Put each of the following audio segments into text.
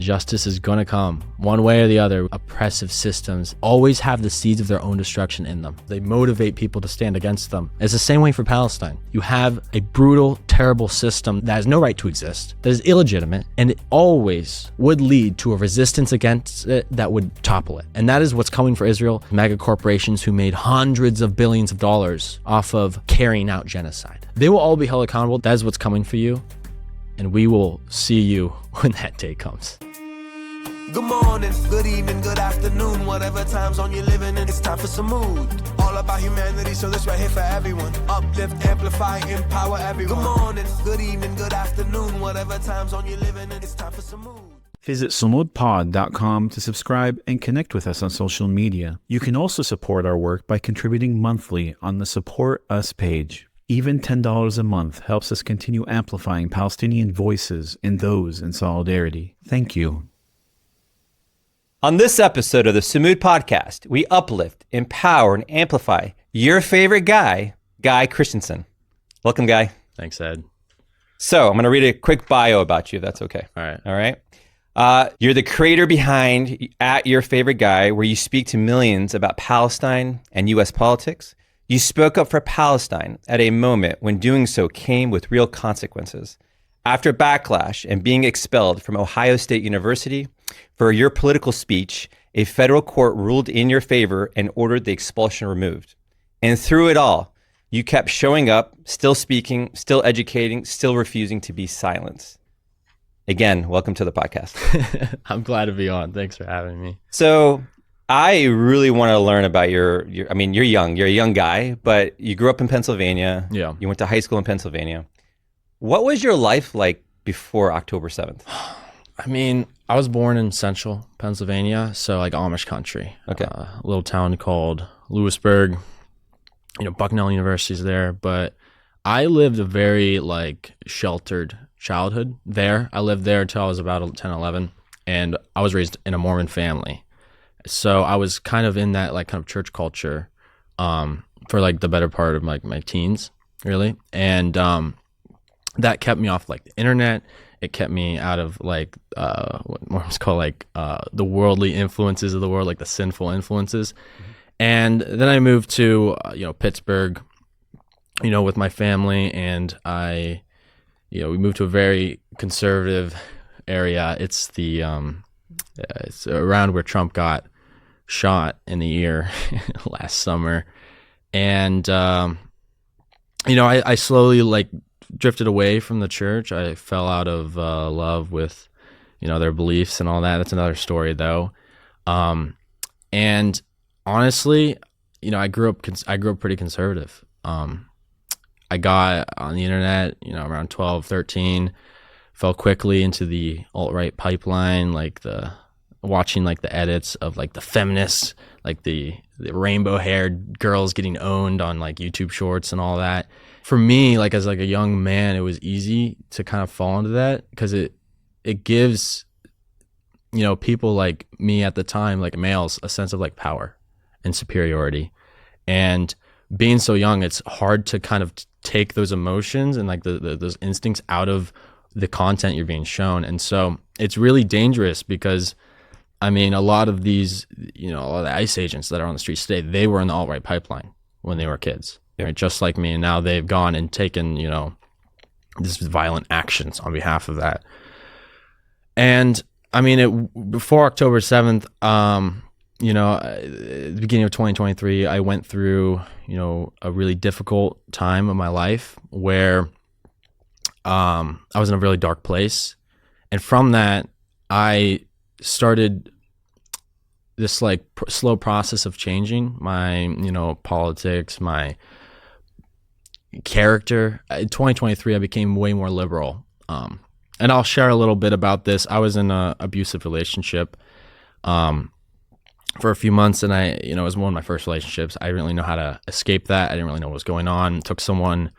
Justice is gonna come one way or the other. Oppressive systems always have the seeds of their own destruction in them. They motivate people to stand against them. It's the same way for Palestine. You have a brutal, terrible system that has no right to exist, that is illegitimate, and it always would lead to a resistance against it that would topple it. And that is what's coming for Israel. Mega corporations who made hundreds of billions of dollars off of carrying out genocide. They will all be held accountable. That is what's coming for you. And we will see you when that day comes. Good morning, good evening, good afternoon, whatever time zone you're living in, it's time for Sumud. All about humanity, so this right here for everyone. Uplift, amplify, empower everyone. Good morning, good evening, good afternoon, whatever time zone you're living in, it's time for Sumud. Visit sumudpod.com to subscribe and connect with us on social media. You can also support our work by contributing monthly on the Support Us page. Even $10 a month helps us continue amplifying Palestinian voices and those in solidarity. Thank you. On this episode of the Sumud Podcast, we uplift, empower, and amplify your favorite guy, Guy Christensen. Welcome, Guy. Thanks, Ed. So I'm going to read a quick bio about you, if that's okay. All right. All right. You're the creator behind At Your Favorite Guy, where you speak to millions about Palestine and U.S. politics. You spoke up for Palestine at a moment when doing so came with real consequences. After backlash and being expelled from Ohio State University for your political speech, a federal court ruled in your favor and ordered the expulsion removed. And through it all, you kept showing up, still speaking, still educating, still refusing to be silenced. Again, welcome to the podcast. I'm glad to be on. Thanks for having me. So I really want to learn about you're young, you're a young guy, but you grew up in Pennsylvania. Yeah. You went to high school in Pennsylvania. What was your life like before October 7th? I mean, I was born in central Pennsylvania, so like Amish country. Okay. A little town called Lewisburg. Bucknell University's there, but I lived a very like sheltered childhood there. I lived there until I was about 10, 11, and I was raised in a Mormon family. So I was kind of in that like kind of church culture for like the better part of like my teens, really. And that kept me off like the internet. It kept me out of like what Mormons call like the worldly influences of the world, like the sinful influences. Mm-hmm. And then I moved to Pittsburgh, with my family, and we moved to a very conservative area. It's the it's around where Trump got shot in the ear last summer, and I slowly like drifted away from the church. I fell out of love with, their beliefs and all that. That's another story though. And honestly, I grew up pretty conservative. I got on the internet, around 12, 13, fell quickly into the alt-right pipeline, watching like the edits of like the feminists, like the rainbow-haired girls getting owned on like YouTube shorts and all that. For me, like as like a young man, it was easy to kind of fall into that because it gives, people like me at the time, like males, a sense of like power and superiority. And being so young, it's hard to kind of take those emotions and like those instincts out of the content you're being shown. And so it's really dangerous because, I mean, a lot of these, a lot of the ICE agents that are on the streets today, they were in the alt-right pipeline when they were kids. Right, just like me, and now they've gone and taken, this violent actions on behalf of that. And I mean, before October 7th, at the beginning of 2023, I went through, a really difficult time of my life where I was in a really dark place, and from that, I started this like slow process of changing my, politics, my character. In 2023, I became way more liberal. And I'll share a little bit about this. I was in an abusive relationship for a few months, and it was one of my first relationships. I didn't really know how to escape that. I didn't really know what was going on. It took someone,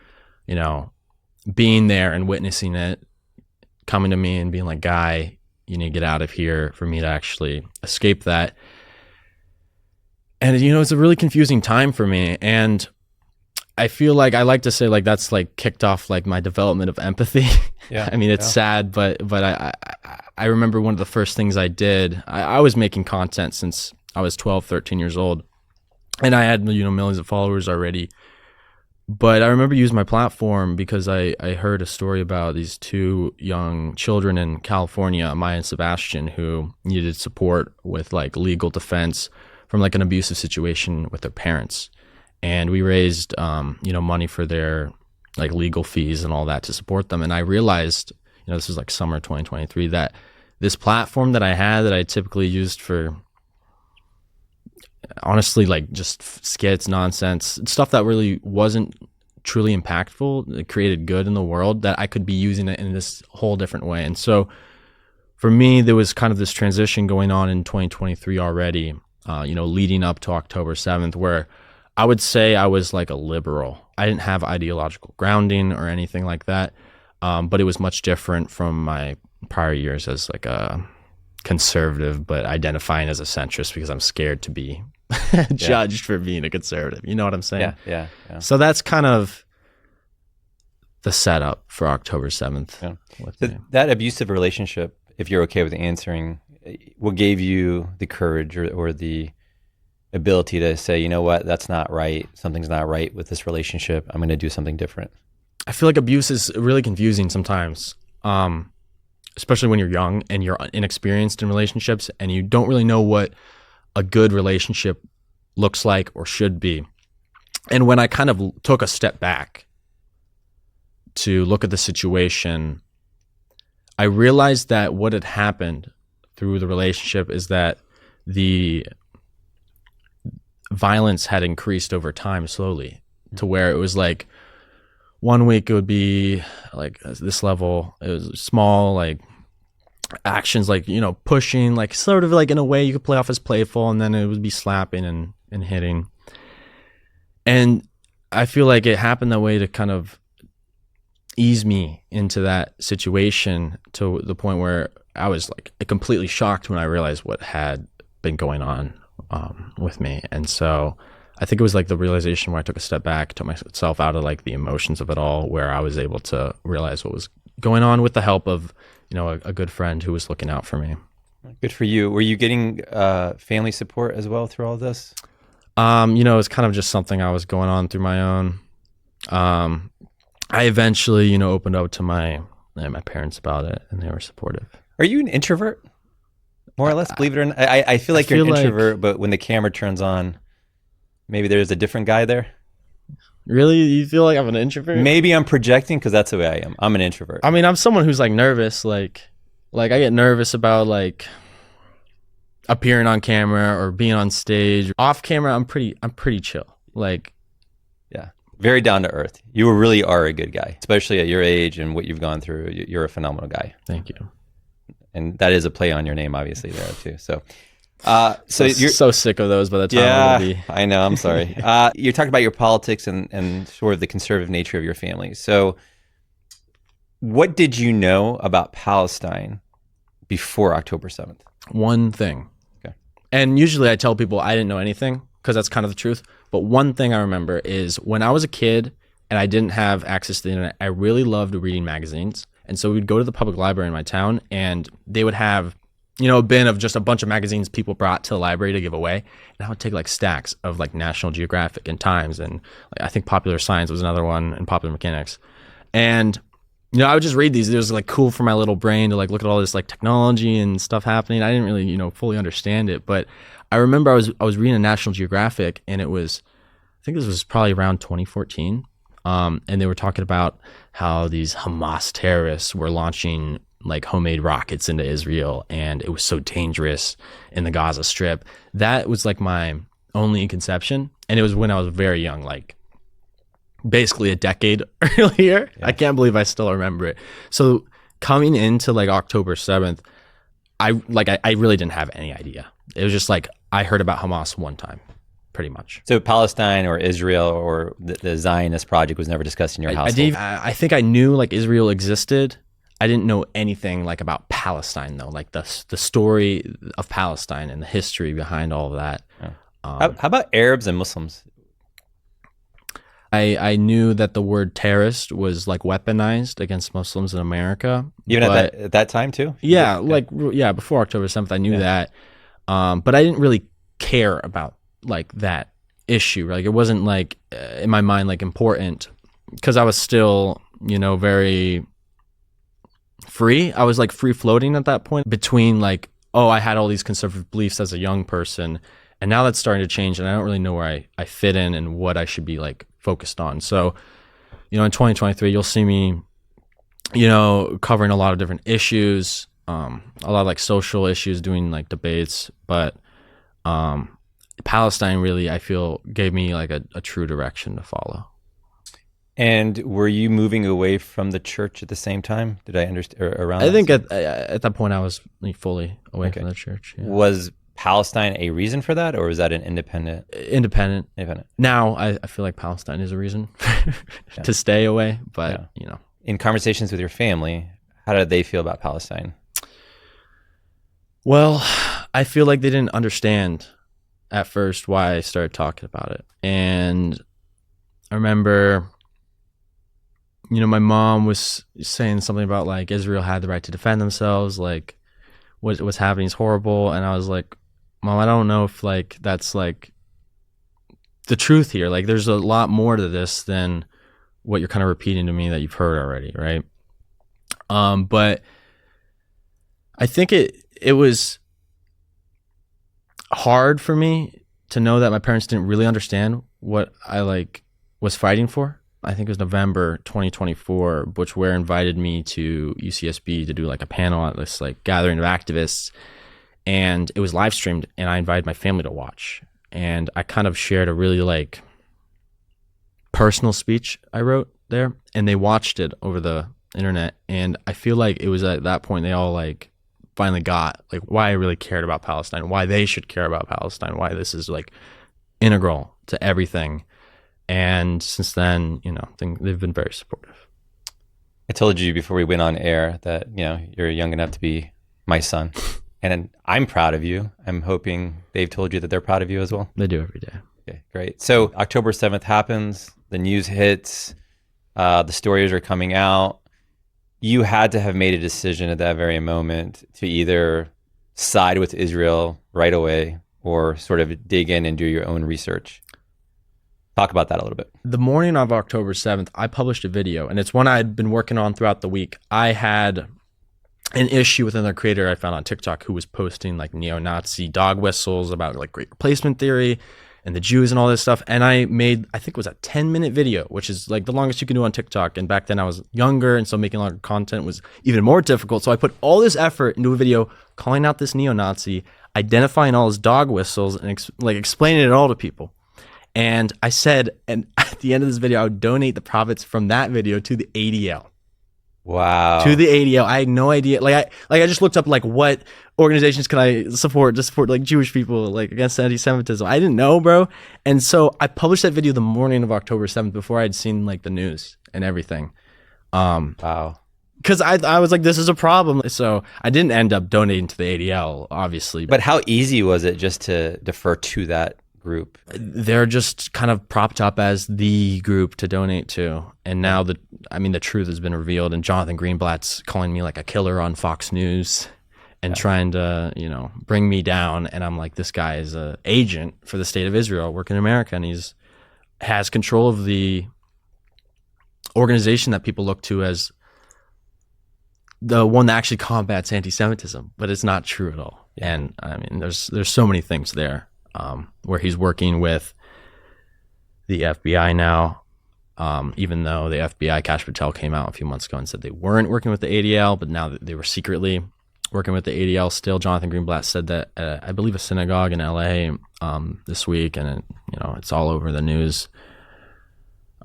being there and witnessing it, coming to me and being like, Guy, you need to get out of here, for me to actually escape that. And, it's a really confusing time for me. And I feel like I like to say like that's like kicked off like my development of empathy. Yeah. I mean, it's sad, but I remember one of the first things I did, I was making content since I was 12, 13 years old, and I had, millions of followers already. But I remember using my platform because I heard a story about these two young children in California, Maya and Sebastian, who needed support with like legal defense from like an abusive situation with their parents. And we raised, money for their like legal fees and all that to support them. And I realized, this was like summer 2023, that this platform that I had that I typically used for, honestly, like just skits, nonsense, stuff that really wasn't truly impactful, it created good in the world, that I could be using it in this whole different way. And so for me, there was kind of this transition going on in 2023 already, leading up to October 7th, where I would say I was like a liberal. I didn't have ideological grounding or anything like that, but it was much different from my prior years as like a conservative, but identifying as a centrist because I'm scared to be judged for being a conservative. You know what I'm saying? Yeah. So that's kind of the setup for October 7th. Yeah. So that abusive relationship, if you're okay with answering, what gave you the courage or the ability to say, you know what, that's not right. Something's not right with this relationship. I'm going to do something different. I feel like abuse is really confusing sometimes, especially when you're young and you're inexperienced in relationships and you don't really know what a good relationship looks like or should be. And when I kind of took a step back to look at the situation, I realized that what had happened through the relationship is that the violence had increased over time slowly, to where it was like 1 week it would be like this level, it was small like actions, like pushing, like sort of like in a way you could play off as playful, and then it would be slapping and hitting. And I feel like it happened that way to kind of ease me into that situation, to the point where I was like completely shocked when I realized what had been going on with me. And so I think it was like the realization where I took a step back, took myself out of like the emotions of it all, where I was able to realize what was going on with the help of a good friend who was looking out for me. Good for you. Were you getting family support as well through all this? It's kind of just something I was going on through my own. I eventually, opened up to my parents about it, and they were supportive. Are you an introvert? More or less, believe it or not. I feel like you're an introvert, but when the camera turns on, maybe there's a different guy there. Really? You feel like I'm an introvert? Maybe I'm projecting, because that's the way I am. I'm an introvert. I mean, I'm someone who's like nervous. Like I get nervous about like appearing on camera or being on stage. Off camera, I'm pretty chill. Like, yeah, very down to earth. You really are a good guy, especially at your age and what you've gone through. You're a phenomenal guy. Thank you. And that is a play on your name, obviously, there too. So you're so sick of those by the time I'm gonna be. I know. I'm sorry. You talked about your politics and sort of the conservative nature of your family. So what did you know about Palestine before October 7th? One thing. Okay. And usually I tell people I didn't know anything, because that's kind of the truth. But one thing I remember is when I was a kid and I didn't have access to the internet, I really loved reading magazines. And so we'd go to the public library in my town, and they would have, a bin of just a bunch of magazines people brought to the library to give away. And I would take like stacks of like National Geographic and Times, and like, I think Popular Science was another one, and Popular Mechanics. And, I would just read these. It was like cool for my little brain to like look at all this like technology and stuff happening. I didn't really, fully understand it. But I remember I was reading a National Geographic, and I think this was probably around 2014. And they were talking about how these Hamas terrorists were launching like homemade rockets into Israel, and it was so dangerous in the Gaza Strip. That was like my only conception, and it was when I was very young, like basically a decade earlier. Yeah. I can't believe I still remember it. So coming into like October 7th, I really didn't have any idea. It was just like I heard about Hamas one time. Pretty much. So Palestine or Israel or the Zionist project was never discussed in your household? I think I knew like Israel existed. I didn't know anything like about Palestine though, like the story of Palestine and the history behind all of that. Yeah. How about Arabs and Muslims? I knew that the word terrorist was like weaponized against Muslims in America. Even at that time too? Yeah, before October 7th, I knew that. But I didn't really care about like that issue. Like it wasn't like in my mind like important because I was still, very free. I was like free floating at that point between like, oh, I had all these conservative beliefs as a young person, and now that's starting to change, and I don't really know where I fit in and what I should be like focused on. So, in 2023, you'll see me, covering a lot of different issues, a lot of like social issues, doing like debates, but Palestine really, I feel, gave me like a true direction to follow. And were you moving away from the church at the same time? Did I understand around? I think at that point I was fully away from the church. Yeah. Was Palestine a reason for that, or was that an independent? Independent. Now I feel like Palestine is a reason to stay away, but In conversations with your family, how did they feel about Palestine? Well, I feel like they didn't understand at first why I started talking about it. And I remember, my mom was saying something about like Israel had the right to defend themselves, like what's happening is horrible. And I was like, Mom, I don't know if like that's like the truth here. Like there's a lot more to this than what you're kind of repeating to me that you've heard already, right? But I think it was hard for me to know that my parents didn't really understand what I like was fighting for. I think it was November 2024, Butch Ware invited me to UCSB to do like a panel at this like gathering of activists, and it was live streamed, and I invited my family to watch. And I kind of shared a really like personal speech I wrote there, and they watched it over the internet. And I feel like it was at that point they all like finally got like why I really cared about Palestine, why they should care about Palestine, why this is like integral to everything. And since then, they've been very supportive. I told you before we went on air that, you're young enough to be my son. And I'm proud of you. I'm hoping they've told you that they're proud of you as well. They do every day. Okay, great. So October 7th happens, the news hits, the stories are coming out. You had to have made a decision at that very moment to either side with Israel right away or sort of dig in and do your own research. Talk about that a little bit. The morning of October 7th, I published a video, and it's one I had been working on throughout the week. I had an issue with another creator I found on TikTok who was posting like neo-Nazi dog whistles about like great replacement theory and the Jews and all this stuff. And I made, I think it was a 10-minute video, which is like the longest you can do on TikTok. And back then I was younger, and so making longer content was even more difficult. So I put all this effort into a video calling out this neo-Nazi, identifying all his dog whistles, and explaining it all to people. And I said, and at the end of this video, I would donate the profits from that video to the ADL. Wow. To the ADL. I had no idea. I just looked up like what organizations can I support to support like Jewish people like against anti-Semitism. I didn't know, bro. And so I published that video the morning of October 7th before I'd seen like the news and everything. Wow. Because I was like, this is a problem. So I didn't end up donating to the ADL, obviously. But how easy was it just to defer to that group? They're just kind of propped up as the group to donate to. And now the truth has been revealed, and Jonathan Greenblatt's calling me like a killer on Fox News and trying to, bring me down. And I'm like, this guy is an agent for the state of Israel working in America, and has control of the organization that people look to as the one that actually combats anti-Semitism, but it's not true at all. Yeah. And there's so many things there. Where he's working with the FBI now, even though the FBI, Kash Patel, came out a few months ago and said they weren't working with the ADL, but now that they were secretly working with the ADL still. Jonathan Greenblatt said that I believe a synagogue in LA this week, and it's all over the news.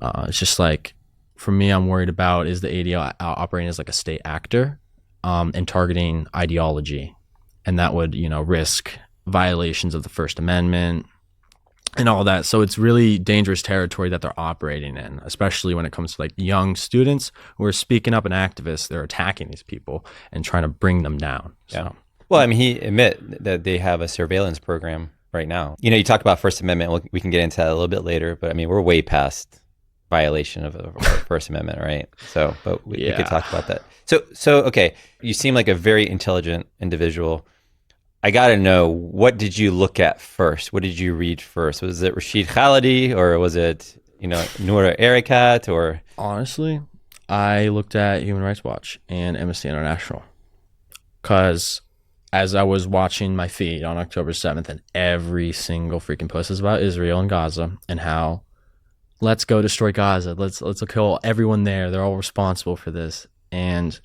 It's just like, for me, I'm worried about is the ADL operating as like a state actor and targeting ideology, and that would risk violations of the First Amendment and all that. So it's really dangerous territory that they're operating in, especially when it comes to like young students who are speaking up and activists. They're attacking these people and trying to bring them down. So. Yeah. Well, he admit that they have a surveillance program right now. You talk about First Amendment. We can get into that a little bit later, but we're way past violation of the First Amendment, right? So, but we Yeah. could talk about that. So okay, you seem like a very intelligent individual. I got to know, what did you look at first? What did you read first? Was it Rashid Khalidi, or was it, Noura Erakat, or? Honestly, I looked at Human Rights Watch and Amnesty International, because as I was watching my feed on October 7th, and every single freaking post is about Israel and Gaza and how let's go destroy Gaza. Let's kill everyone there. They're all responsible for this. And,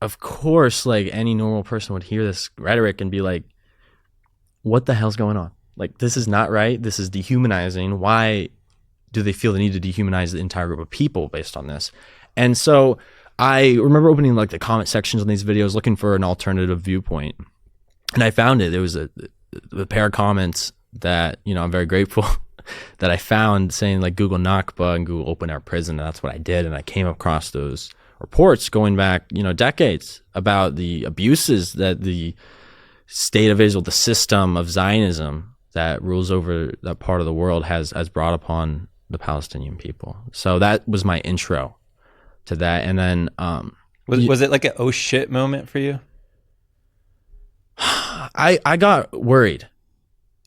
of course, like any normal person would hear this rhetoric and be like, what the hell's going on? Like, this is not right. This is dehumanizing. Why do they feel the need to dehumanize the entire group of people based on this? And so I remember opening like the comment sections on these videos looking for an alternative viewpoint. And I found it. There was a pair of comments that, I'm very grateful that I found, saying like Google Nakba and Google open air prison. And that's what I did. And I came across those reports going back, decades, about the abuses that the state of Israel, the system of Zionism that rules over that part of the world has brought upon the Palestinian people. So that was my intro to that. And then Was it like an oh shit moment for you? I got worried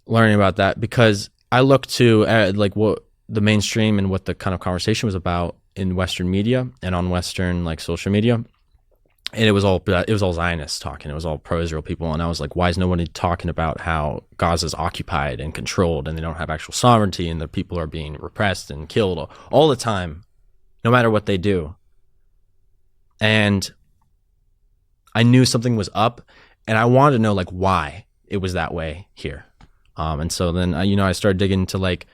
learning about that, because I looked to like what the mainstream and what the kind of conversation was about in Western media and on Western like social media, and it was all Zionists talking. It was all pro-Israel people, and I was like, why is nobody talking about how Gaza's occupied and controlled, and they don't have actual sovereignty, and the people are being repressed and killed all the time, no matter what they do? And I knew something was up, and I wanted to know like why it was that way here. And so then I started digging into like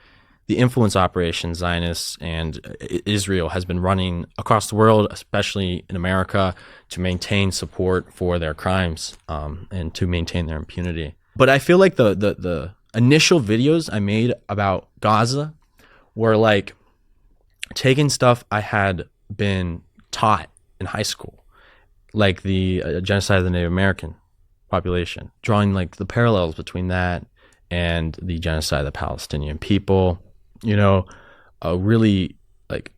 the influence operations Zionists and Israel has been running across the world, especially in America, to maintain support for their crimes and to maintain their impunity. But I feel like the initial videos I made about Gaza were like taking stuff I had been taught in high school, like the genocide of the Native American population, drawing like the parallels between that and the genocide of the Palestinian people. A really like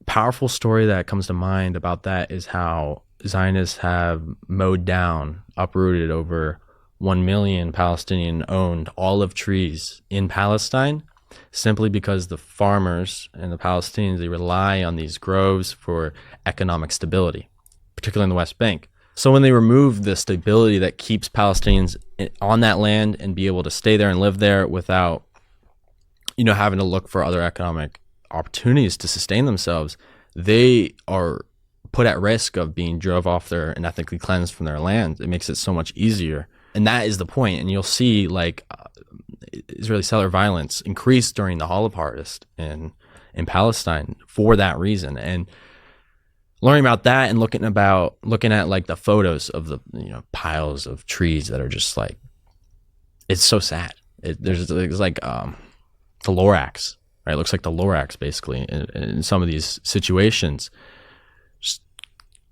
powerful story that comes to mind about that is how Zionists have mowed down, uprooted over 1 million Palestinian-owned olive trees in Palestine, simply because the farmers and the Palestinians, they rely on these groves for economic stability, particularly in the West Bank. So when they remove the stability that keeps Palestinians on that land and be able to stay there and live there without, having to look for other economic opportunities to sustain themselves, they are put at risk of being drove off their and ethnically cleansed from their land. It makes it so much easier. And that is the point. And you'll see like Israeli settler violence increase during the olive harvest in Palestine for that reason. And learning about that and looking at like the photos of the piles of trees that are just like, it's so sad. There's like the Lorax, right? It looks like the Lorax basically in some of these situations. Just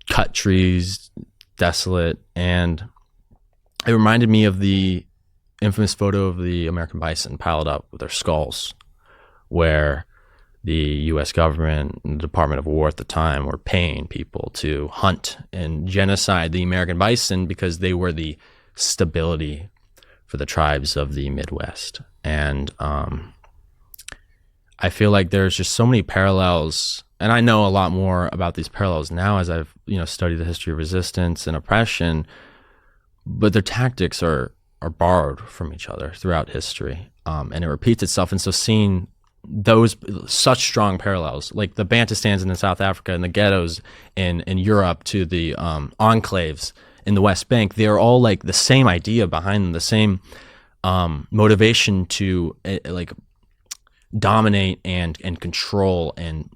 cut trees, desolate, and it reminded me of the infamous photo of the American bison piled up with their skulls, where the U.S. government and the Department of War at the time were paying people to hunt and genocide the American bison because they were the stability for the tribes of the Midwest. And I feel like there's just so many parallels, and I know a lot more about these parallels now as I've studied the history of resistance and oppression, but their tactics are borrowed from each other throughout history, and it repeats itself. And so seeing those such strong parallels, like the Bantustans in South Africa and the ghettos in Europe to the enclaves in the West Bank, they're all like the same idea behind them, the same motivation to like dominate and control and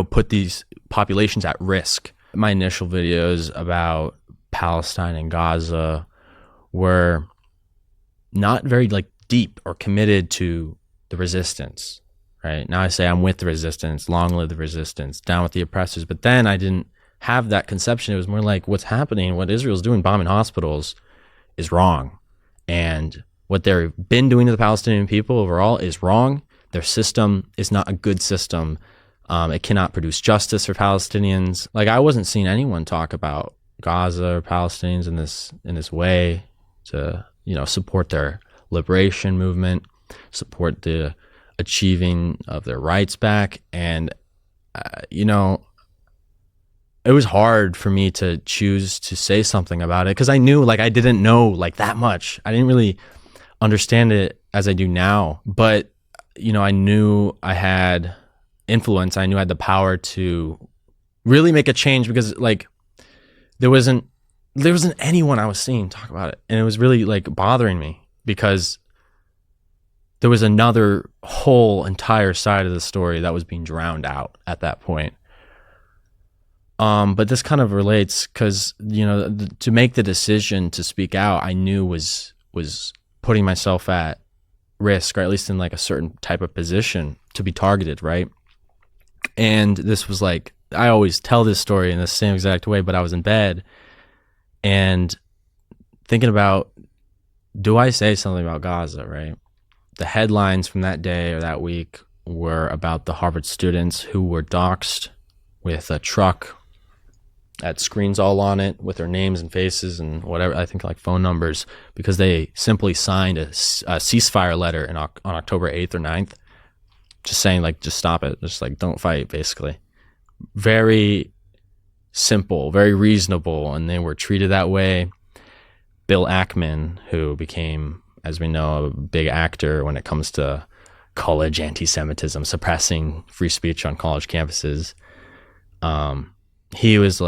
put these populations at risk. My initial videos about Palestine and Gaza were not very like deep or committed to the resistance, right? Now I say I'm with the resistance, long live the resistance, down with the oppressors. But then I didn't have that conception. It was more like what's happening, what Israel's doing, bombing hospitals, is wrong. And what they've been doing to the Palestinian people overall is wrong, Their system is not a good system. It cannot produce justice for Palestinians. Like, I wasn't seeing anyone talk about Gaza or Palestinians in this way to, support their liberation movement, support the achieving of their rights back. And, it was hard for me to choose to say something about it because I knew, I didn't know, that much. I didn't really understand it as I do now. But, I knew I had influence. I knew I had the power to really make a change because, there wasn't anyone I was seeing talk about it. And it was really, bothering me because there was another whole entire side of the story that was being drowned out at that point. But this kind of relates because, to make the decision to speak out, I knew was putting myself at risk, or at least in a certain type of position to be targeted, right? And this was I always tell this story in the same exact way, but I was in bed and thinking about, do I say something about Gaza, right? The headlines from that day or that week were about the Harvard students who were doxxed with a truck that screens all on it with their names and faces and whatever, I think phone numbers, because they simply signed a ceasefire letter on October 8th or 9th, just saying just stop it, just don't fight, basically. Very simple, very reasonable, and they were treated that way. Bill Ackman, who became, as we know, a big actor when it comes to college anti-Semitism, suppressing free speech on college campuses, he was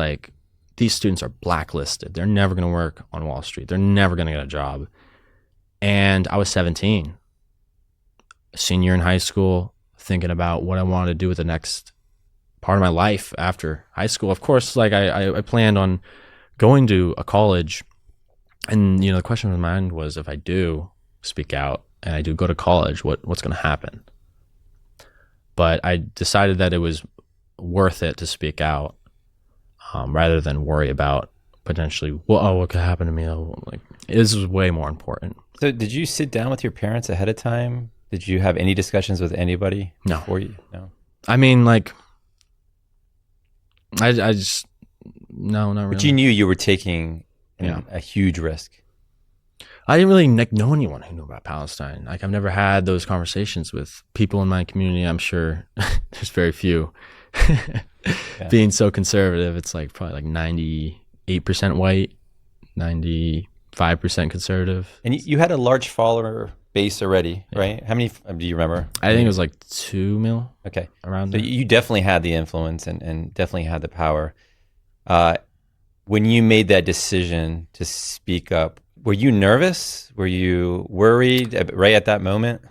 these students are blacklisted. They're never going to work on Wall Street. They're never going to get a job. And I was 17, a senior in high school, thinking about what I wanted to do with the next part of my life after high school. Of course, I planned on going to a college. And, the question in my mind was, if I do speak out and I do go to college, what's going to happen? But I decided that it was worth it to speak out. Rather than worry about potentially, what could happen to me? This was way more important. So did you sit down with your parents ahead of time? Did you have any discussions with anybody? No. Before you? No. I mean, I just, no, not really. But you knew you were taking a huge risk. I didn't really know anyone who knew about Palestine. I've never had those conversations with people in my community. I'm sure there's very few. Yeah. Being so conservative, it's probably 98% white, 95% conservative. And you had a large follower base already, right? How many do you remember? I think it was 2 mil. Okay. Around so there. You definitely had the influence and definitely had the power. When you made that decision to speak up, were you nervous? Were you worried right at that moment?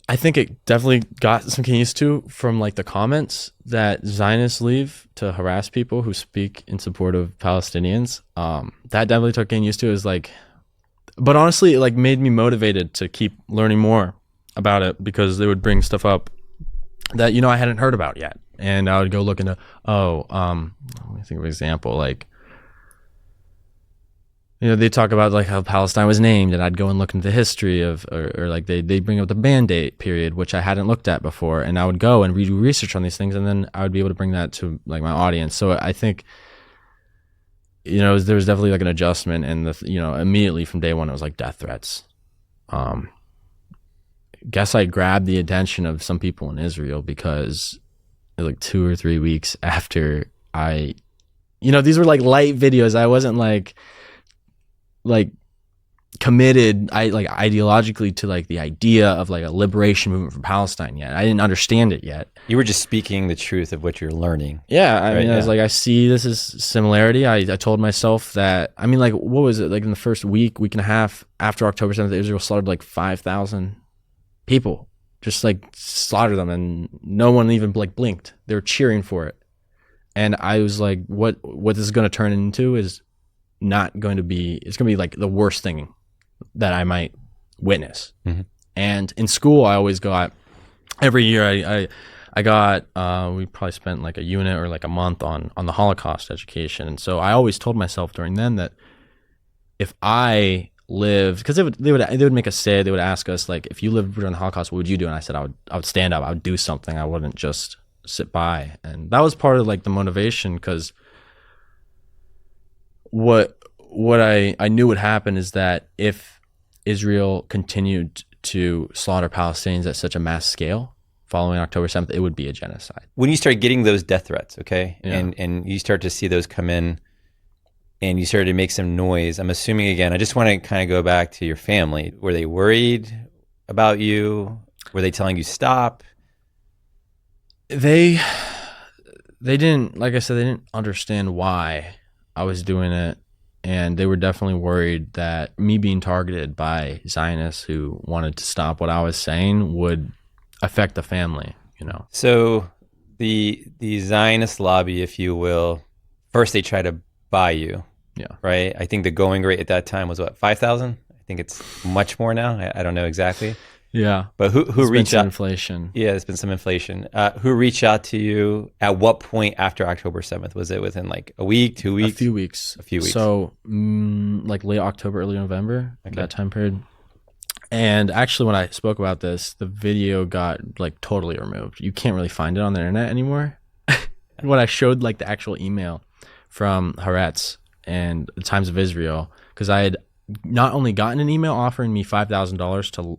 I think it definitely got some getting used to from the comments that Zionists leave to harass people who speak in support of Palestinians. That definitely took getting used to. Is but honestly, it made me motivated to keep learning more about it because they would bring stuff up that I hadn't heard about yet, and I would go look into. Let me think of an example. They talk about how Palestine was named, and I'd go and look into the history of, or they bring up the Band-Aid period, which I hadn't looked at before, and I would go and do research on these things, and then I would be able to bring that to my audience. So I think, there was definitely an adjustment, and immediately from day one it was death threats. Guess I grabbed the attention of some people in Israel because 2 or 3 weeks after these were light videos. I wasn't committed ideologically to the idea of a liberation movement for Palestine yet. I didn't understand it yet. You were just speaking the truth of what you're learning. Yeah, I mean, I was I see this as similarity. I told myself that, what was it, in the first week and a half after October 7th, Israel slaughtered 5,000 people, just slaughtered them, and no one even blinked. They were cheering for it. And I was what this is going to turn into is not going to be, it's going to be the worst thing that I might witness. Mm-hmm. And in school, I always got, every year I got, we probably spent a unit or a month on the Holocaust education. And so I always told myself during then that if I lived, because they would make us say, they would ask us like, if you lived during the Holocaust, what would you do? And I said I would stand up, I would do something, I wouldn't just sit by. And that was part of like the motivation, because what I knew would happen is that if Israel continued to slaughter Palestinians at such a mass scale following October 7th, it would be a genocide. When you start getting those death threats, okay, Yeah. and you start to see those come in, and you started to make some noise, I'm assuming, again, I just want to kind of go back to your family. Were they worried about you? Were they telling you stop? They didn't, like I said, they didn't understand why I was doing it. And they were definitely worried that me being targeted by Zionists who wanted to stop what I was saying would affect the family, you know. So the Zionist lobby, if you will, first they try to buy you. Yeah. Right? I think the going rate at that time was what, 5,000? I think it's much more now. I don't know exactly. Yeah. But who reached out? Inflation. Yeah, there's been some inflation. Who reached out to you at what point after October 7th? Was it within like a week, 2 weeks? A few weeks. A few weeks. So like late October, early November, that time period. And actually when I spoke about this, the video got like totally removed. You can't really find it on the internet anymore. When I showed like the actual email from Haaretz and the Times of Israel, because I had not only gotten an email offering me $5,000 to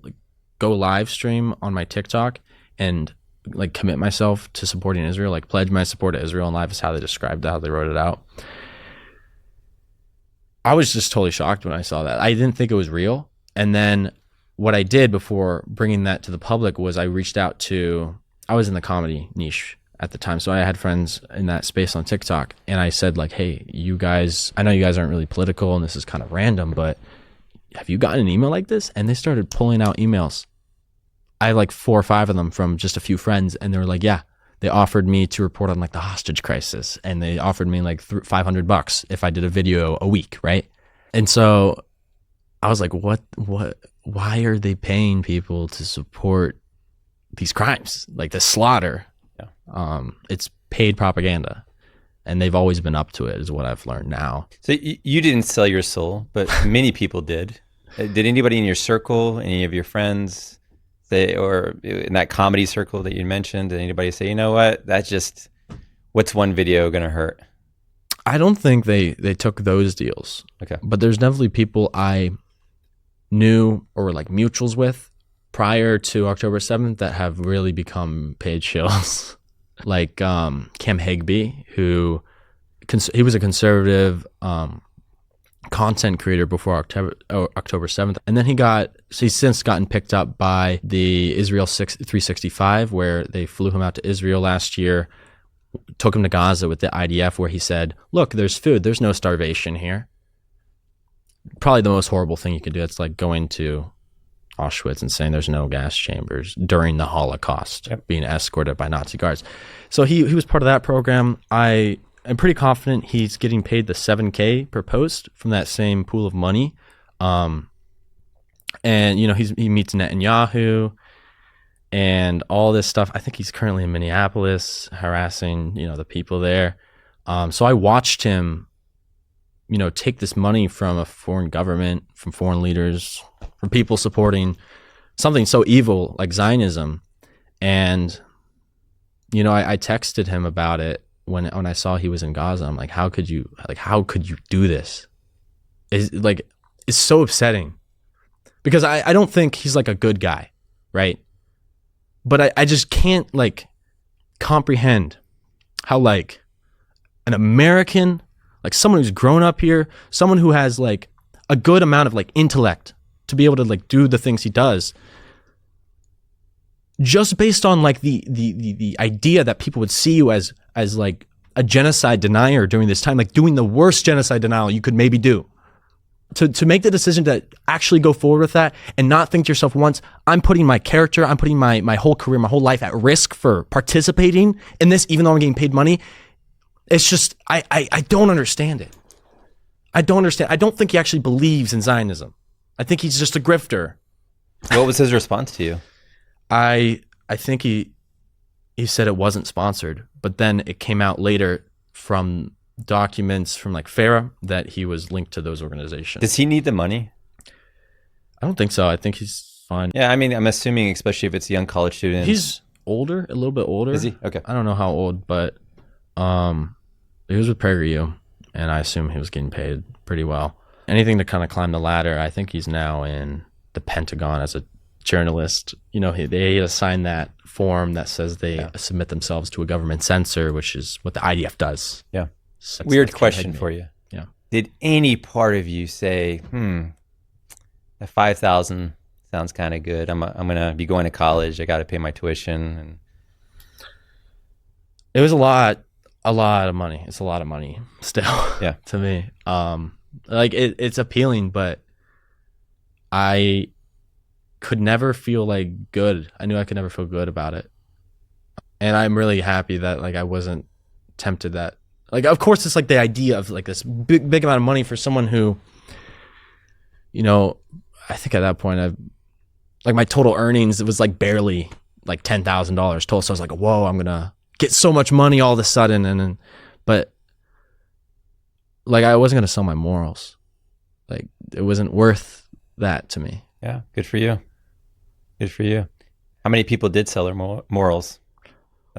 go live stream on my TikTok and like commit myself to supporting Israel, like pledge my support to Israel in life is how they described it, how they wrote it out. I was just totally shocked when I saw that. I didn't think it was real. And then what I did before bringing that to the public was I reached out to, I was in the comedy niche at the time, so I had friends in that space on TikTok, and I said like, hey, you guys, I know you guys aren't really political and this is kind of random, but have you gotten an email like this? And they started pulling out emails. I had like 4 or 5 of them from just a few friends, and they were like, yeah, they offered me to report on like the hostage crisis, and they offered me like $500 if I did a video a week, right? And so I was like, what, why are they paying people to support these crimes, like the slaughter? Yeah. It's paid propaganda, and they've always been up to it, is what I've learned now. So you didn't sell your soul, but many people did. Did anybody in your circle, any of your friends, or in that comedy circle that you mentioned, did anybody say, you know what, that's just, what's one video gonna hurt? I don't think they took those deals. Okay. But there's definitely people I knew or were like mutuals with prior to October 7th that have really become paid shills. Like Cam Hagby, who he was a conservative content creator before October 7th, and then he's since gotten picked up by the Israel 365, where they flew him out to Israel last year, took him to Gaza with the IDF, where he said, look, there's food, there's no starvation here. Probably the most horrible thing you could do. It's like going to Auschwitz and saying there's no gas chambers during the Holocaust, being escorted by Nazi guards. So he was part of that program. I'm pretty confident he's getting paid the $7,000 per post from that same pool of money. And you know, he meets Netanyahu and all this stuff. I think he's currently in Minneapolis harassing, you know, the people there. So I watched him, you know, take this money from a foreign government, from foreign leaders, from people supporting something so evil like Zionism. And, you know, I texted him about it when I saw he was in Gaza. I'm like, how could you do this? It's so upsetting, because I don't think he's like a good guy, right? But I just can't like comprehend how like an American, like someone who's grown up here, someone who has like a good amount of like intellect to be able to like do the things he does, just based on like the idea that people would see you as like a genocide denier during this time, like doing the worst genocide denial you could maybe do, to make the decision to actually go forward with that and not think to yourself once, I'm putting my character, I'm putting my whole career, my whole life at risk for participating in this, even though I'm getting paid money. It's just, I don't understand it. I don't understand. I don't think he actually believes in Zionism. I think he's just a grifter. What was his response to you? I think he said it wasn't sponsored, but then it came out later from documents from like FARA that he was linked to those organizations. Does he need the money? I don't think so. I think he's fine. Yeah, I mean, I'm assuming, especially if it's a young college student. He's older, a little bit older. Is he? Okay. I don't know how old, but he was with PragerU, and I assume he was getting paid pretty well. Anything to kind of climb the ladder. I think he's now in the Pentagon as a journalist. You know, they assign that form that says they submit themselves to a government censor, which is what the IDF does. Yeah. So Weird question for you. Yeah. Did any part of you say, that 5,000 sounds kind of good. I'm gonna be going to college. I got to pay my tuition. And it was a lot of money. It's a lot of money still. Yeah. To me. Like it's appealing, but I could never feel like good. I knew I could never feel good about it. And I'm really happy that like I wasn't tempted that, like, of course it's like the idea of like this big amount of money for someone who, you know, I think at that point like my total earnings, it was like barely like $10,000 total. So I was like, whoa, I'm going to get so much money all of a sudden. But like, I wasn't going to sell my morals. Like it wasn't worth that to me. Yeah. Good for you. Good for you. How many people did sell their morals?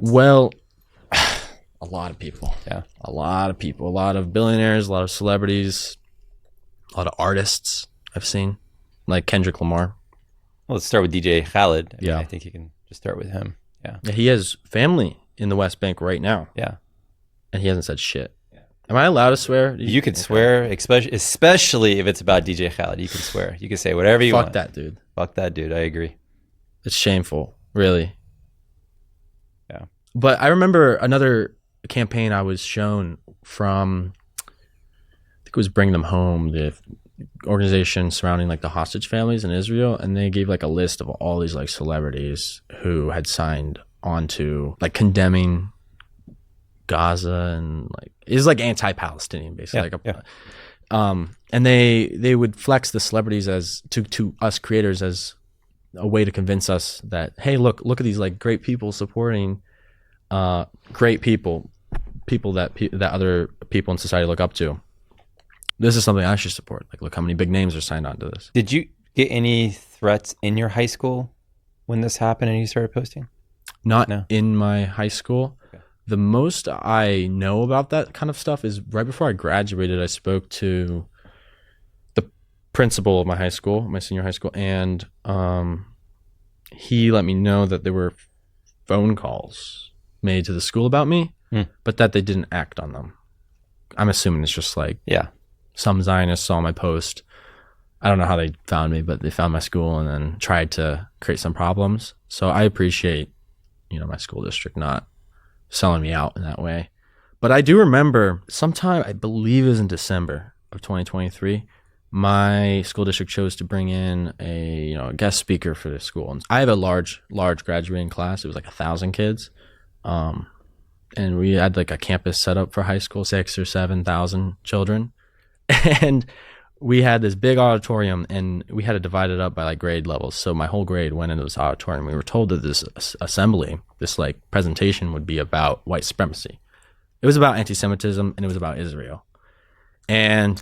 Well, a lot of people. Yeah. A lot of people. A lot of billionaires, a lot of celebrities, a lot of artists I've seen, like Kendrick Lamar. Well, let's start with DJ Khaled. Yeah. I think you can just start with him. Yeah. He has family in the West Bank right now. Yeah. And he hasn't said shit. Yeah. Am I allowed to swear? You could swear, especially if it's about DJ Khaled. You can swear. You can say whatever you want. Fuck that dude. Fuck that dude. I agree. It's shameful, really. Yeah. But I remember another campaign I was shown from, I think it was Bring Them Home, the organization surrounding like the hostage families in Israel, and they gave like a list of all these like celebrities who had signed onto like condemning Gaza, and like it's like anti-Palestinian basically. And they would flex the celebrities as to us creators as a way to convince us that, hey, look at these like great people supporting great people that other people in society look up to. This is something I should support. Like, look how many big names are signed on to this. Did you get any threats in your high school when this happened and you started posting? Not in my high school. Okay. The most I know about that kind of stuff is right before I graduated, I spoke to the principal of my high school, my senior high school, and he let me know that there were phone calls made to the school about me, but that they didn't act on them. I'm assuming it's just like, some Zionists saw my post. I don't know how they found me, but they found my school and then tried to create some problems. So I appreciate, my school district not selling me out in that way. But I do remember sometime, I believe it was in December of 2023, my school district chose to bring in a guest speaker for the school. And I have a large graduating class. It was like 1,000 kids. And we had like a campus set up for high school, 6,000 or 7,000 children. And we had this big auditorium, and we had to divide it up by like grade levels. So my whole grade went into this auditorium. We were told that this assembly, this like presentation would be about white supremacy. It was about anti-Semitism, and it was about Israel. And,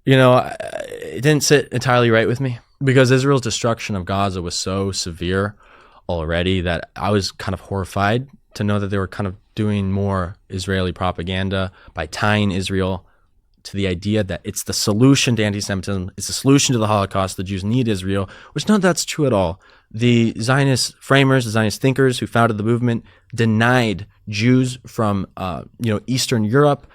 it didn't sit entirely right with me, because Israel's destruction of Gaza was so severe already that I was kind of horrified to know that they were kind of doing more Israeli propaganda by tying Israel to the idea that it's the solution to anti-Semitism, it's the solution to the Holocaust, the Jews need Israel, which none of that's true at all. The Zionist framers, the Zionist thinkers who founded the movement denied Jews from Eastern Europe,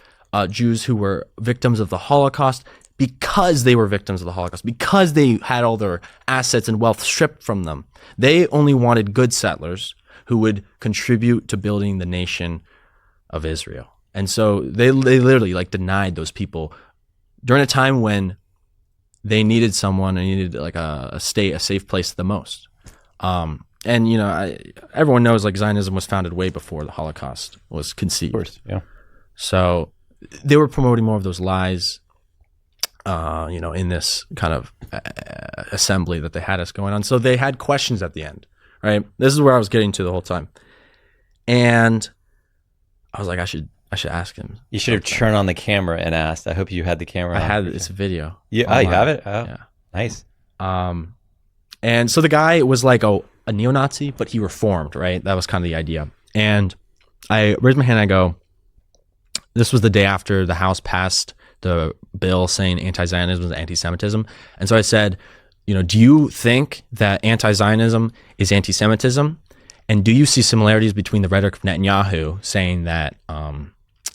Jews who were victims of the Holocaust, because they were victims of the Holocaust, because they had all their assets and wealth stripped from them. They only wanted good settlers who would contribute to building the nation of Israel. And so they literally like denied those people during a time when they needed someone and needed like a safe place the most. Everyone knows like Zionism was founded way before the Holocaust was conceived. Of course, yeah. So they were promoting more of those lies, in this kind of assembly that they had us going on. So they had questions at the end, right? This is where I was getting to the whole time. And I was like, I should ask him. You should have turned on the camera and asked. I hope you had the camera. I had it's a video. Yeah, you have it? Oh. Yeah. Nice. And so the guy was like a neo-Nazi, but he reformed, right? That was kind of the idea. And I raised my hand and I go, this was the day after the House passed the bill saying anti-Zionism is anti-Semitism. And so I said, do you think that anti-Zionism is anti-Semitism? And do you see similarities between the rhetoric of Netanyahu saying that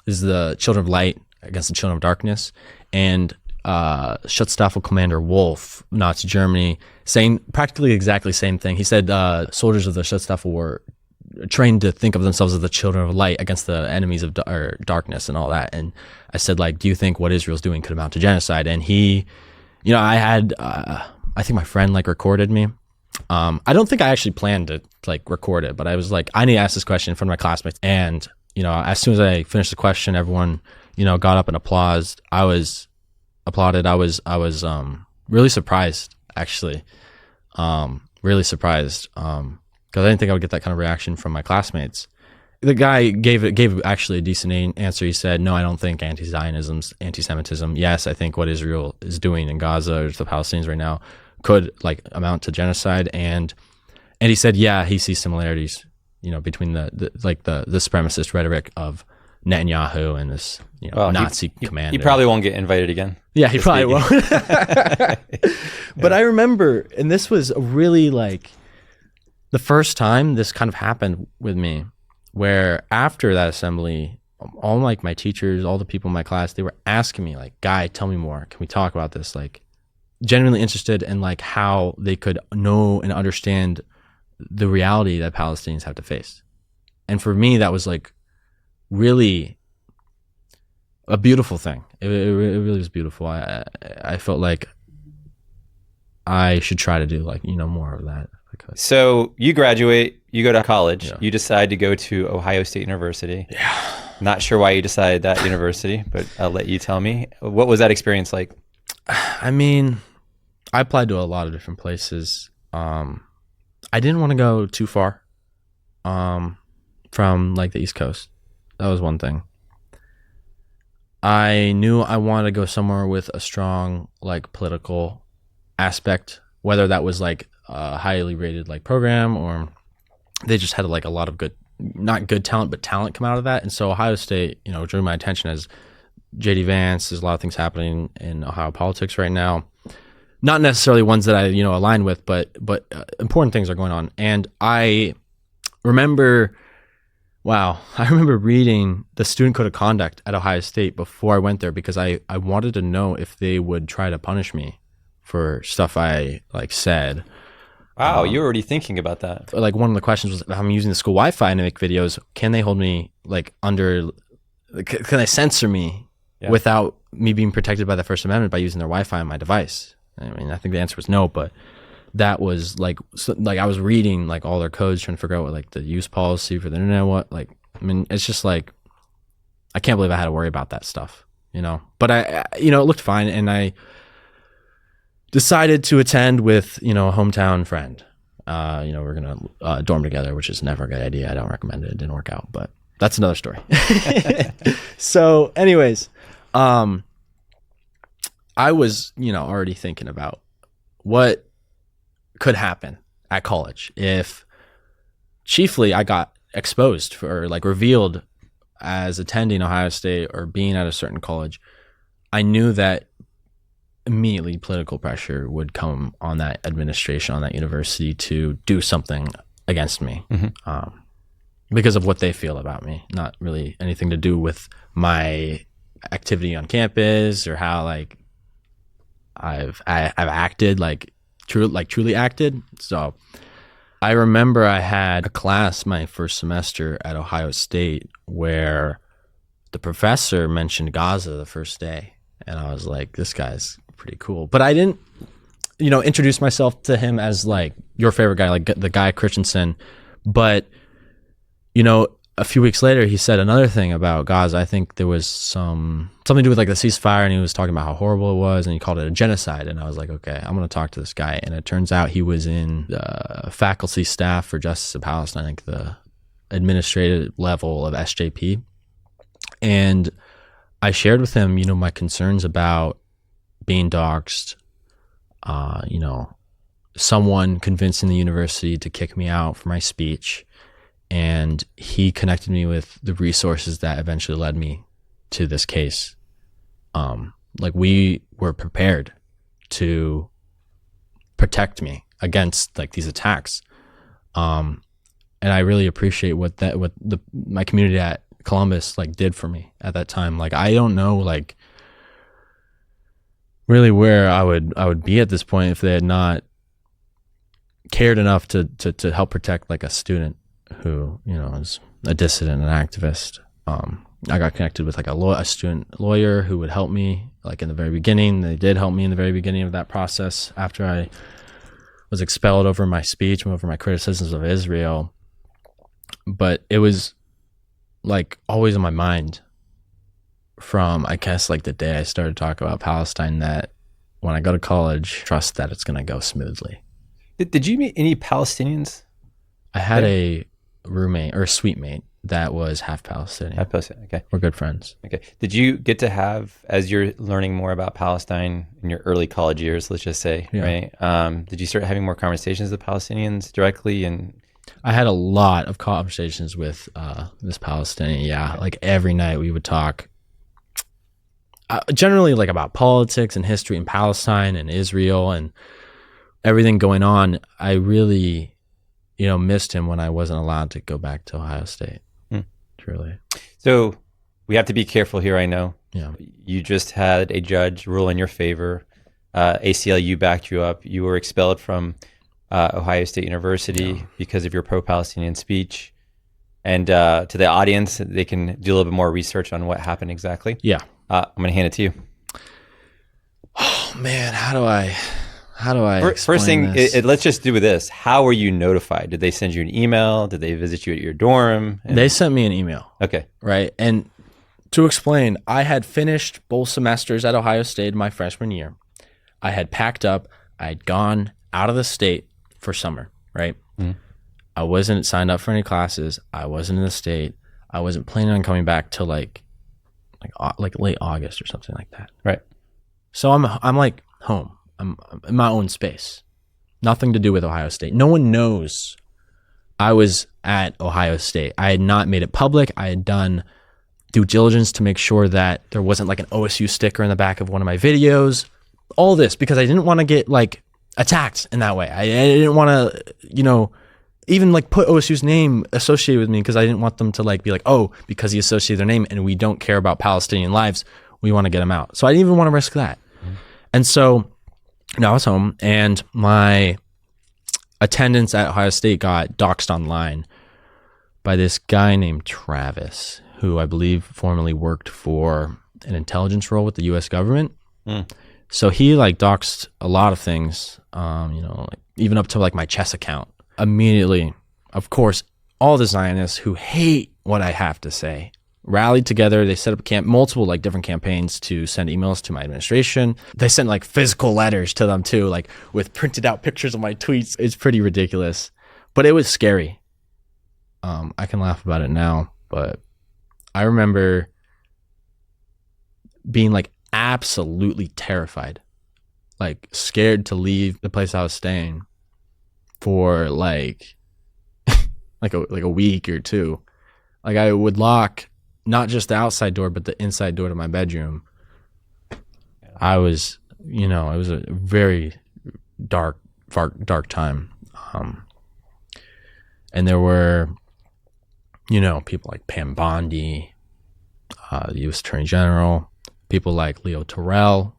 is the children of light against the children of darkness, and Schutzstaffel Commander Wolf, Nazi Germany, saying practically exactly the same thing. He said soldiers of the Schutzstaffel were trained to think of themselves as the children of light against the enemies of darkness and all that. And I said, like, do you think what Israel's doing could amount to genocide? And he, I had, I think my friend like recorded me. I don't think I actually planned to like record it, but I was like, I need to ask this question in front of my classmates. And, as soon as I finished the question, everyone, got up and applauded. I was really surprised, actually. Really surprised. Because I didn't think I would get that kind of reaction from my classmates. The guy gave actually a decent answer. He said, no, I don't think anti-Zionism's anti-Semitism. Yes, I think what Israel is doing in Gaza or the Palestinians right now could like amount to genocide. And he said, yeah, he sees similarities, between the supremacist rhetoric of Netanyahu and this Nazi commander. He probably won't get invited again. Yeah, he probably won't. But I remember, and this was really like the first time this kind of happened with me, where after that assembly, all like my teachers, all the people in my class, they were asking me like, Guy, tell me more. Can we talk about this? Like genuinely interested in like how they could know and understand the reality that Palestinians have to face. And for me, that was like really a beautiful thing. It really was beautiful. I felt like I should try to do like, more of that. So you graduate, you go to college, you decide to go to Ohio State University. Yeah. Not sure why you decided that university, but I'll let you tell me. What was that experience like? I mean, I applied to a lot of different places. I didn't want to go too far from like the East Coast. That was one thing. I knew I wanted to go somewhere with a strong like political aspect, whether that was like a highly rated like program or they just had like a lot of good, not good talent, but talent come out of that. And so Ohio State, drew my attention as JD Vance. There's a lot of things happening in Ohio politics right now. Not necessarily ones that I, align with, but important things are going on. And I remember reading the student code of conduct at Ohio State before I went there because I wanted to know if they would try to punish me for stuff I like said. Wow, you're already thinking about that. Like one of the questions was, if I'm using the school Wi-Fi to make videos, can they hold me like under, can they censor me without me being protected by the First Amendment by using their Wi-Fi on my device? I mean, I think the answer was no, but that was like I was reading like all their codes, trying to figure out what like the use policy for the internet, it's just like, I can't believe I had to worry about that stuff, but I it looked fine. And I decided to attend with, a hometown friend. We're going to dorm together, which is never a good idea. I don't recommend it. It didn't work out, but that's another story. So anyways, I was, already thinking about what could happen at college if chiefly I got exposed or like revealed as attending Ohio State or being at a certain college. I knew that immediately political pressure would come on that administration, on that university to do something against me because of what they feel about me, not really anything to do with my activity on campus or how like I've acted truly acted. So I remember I had a class my first semester at Ohio State where the professor mentioned Gaza the first day, and I was like, this guy's pretty cool. But I didn't, introduce myself to him as like your favorite guy, like the Guy Christensen. But, a few weeks later, he said another thing about Gaza. I think there was something to do with like the ceasefire, and he was talking about how horrible it was, and he called it a genocide. And I was like, okay, I'm going to talk to this guy. And it turns out he was in the faculty staff for Justice of Palestine, I think the administrative level of SJP. And I shared with him, my concerns about being doxxed, you know, someone convincing the university to kick me out for my speech. And he connected me with the resources that eventually led me to this case. Like, we were prepared to protect me against like these attacks. And I really appreciate what my community at Columbus like did for me at that time. Like, I don't know like really where I would be at this point if they had not cared enough to help protect like a student who, you know, is a dissident and activist. I got connected with like a student lawyer who would help me like in the very beginning. They did help me in the very beginning of that process after I was expelled over my speech and over my criticisms of Israel. But it was like always in my mind from, I guess, like the day I started talking about Palestine, that when I go to college, trust that it's going to go smoothly. Did you meet any Palestinians? I had a roommate or a suite mate that was half Palestinian. Half Palestinian, okay. We're good friends. Okay. Did you get to have, as you're learning more about Palestine in your early college years, let's just say, Yeah. right? Did you start having more conversations with Palestinians directly? And I had a lot of conversations with this Palestinian. Yeah, like every night we would talk. Generally, like about politics and history in Palestine and Israel and everything going on. I really, you know, missed him when I wasn't allowed to go back to Ohio State. Truly. So we have to be careful here. I know. Yeah. You just had a judge rule in your favor. ACLU backed you up. You were expelled from Ohio State University because of your pro-Palestinian speech. And to the audience, they can do a little bit more research on what happened exactly. Yeah. I'm going to hand it to you. Oh man, how do I First thing, this? let's just do with this. How were you notified? Did they send you an email? Did they visit you at your dorm? They sent me an email. Okay. Right. And to explain, I had finished both semesters at Ohio State my freshman year. I had packed up. I had gone out of the state for summer, right? Mhm. I wasn't signed up for any classes. I wasn't in the state. I wasn't planning on coming back till like late August or something like that. Right. So I'm like home. I'm in my own space. Nothing to do with Ohio State. No one knows I was at Ohio State. I had not made it public. I had done due diligence to make sure that there wasn't like an OSU sticker in the back of one of my videos. All this because I didn't want to get like attacked in that way. I didn't want to, you know, even like put OSU's name associated with me because I didn't want them to like be like, oh, because he associated their name and we don't care about Palestinian lives, we want to get him out. So I didn't even want to risk that. And so I was home and my attendance at Ohio State got doxxed online by this guy named Travis, who I believe formerly worked for an intelligence role with the U.S. government. So he like doxed a lot of things, you know, like even up to like my chess account. Immediately, of course, all the Zionists who hate what I have to say rallied together. They set up multiple like different campaigns to send emails to my administration. They sent like physical letters to them too, like with printed out pictures of my tweets. It's pretty ridiculous, but it was scary. I can laugh about it now, but I remember being like absolutely terrified, like scared to leave the place I was staying for like like a week or two. Like I would lock not just the outside door, but the inside door to my bedroom. I was, you know, it was a very dark time. And there were, you know, people like Pam Bondi, the U.S. Attorney General, people like Leo Terrell,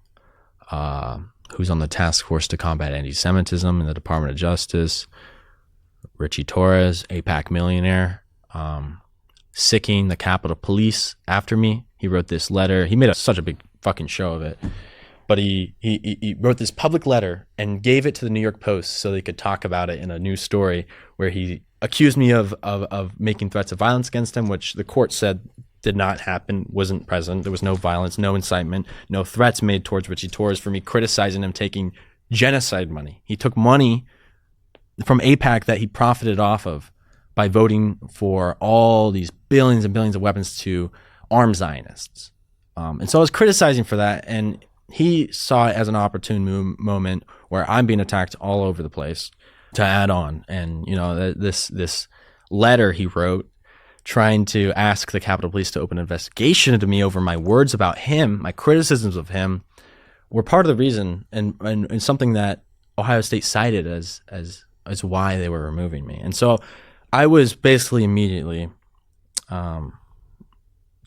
who's on the task force to combat anti-Semitism in the Department of Justice, Richie Torres, AIPAC millionaire, sicking the Capitol Police after me. He wrote this letter. He made such a big fucking show of it. But he wrote this public letter and gave it to the New York Post so they could talk about it in a news story where he accused me of making threats of violence against him, which the court said did not happen, wasn't present. There was no violence, no incitement, no threats made towards Richie Torres for me criticizing him taking genocide money. He took money from AIPAC that he profited off of by voting for all these billions and billions of weapons to arm Zionists. And so I was criticizing for that, and he saw it as an opportune moment where I'm being attacked all over the place to add on. And, you know, this letter he wrote trying to ask the Capitol Police to open an investigation into me over my words about him, my criticisms of him, were part of the reason and something that Ohio State cited as why they were removing me. And so I was basically immediately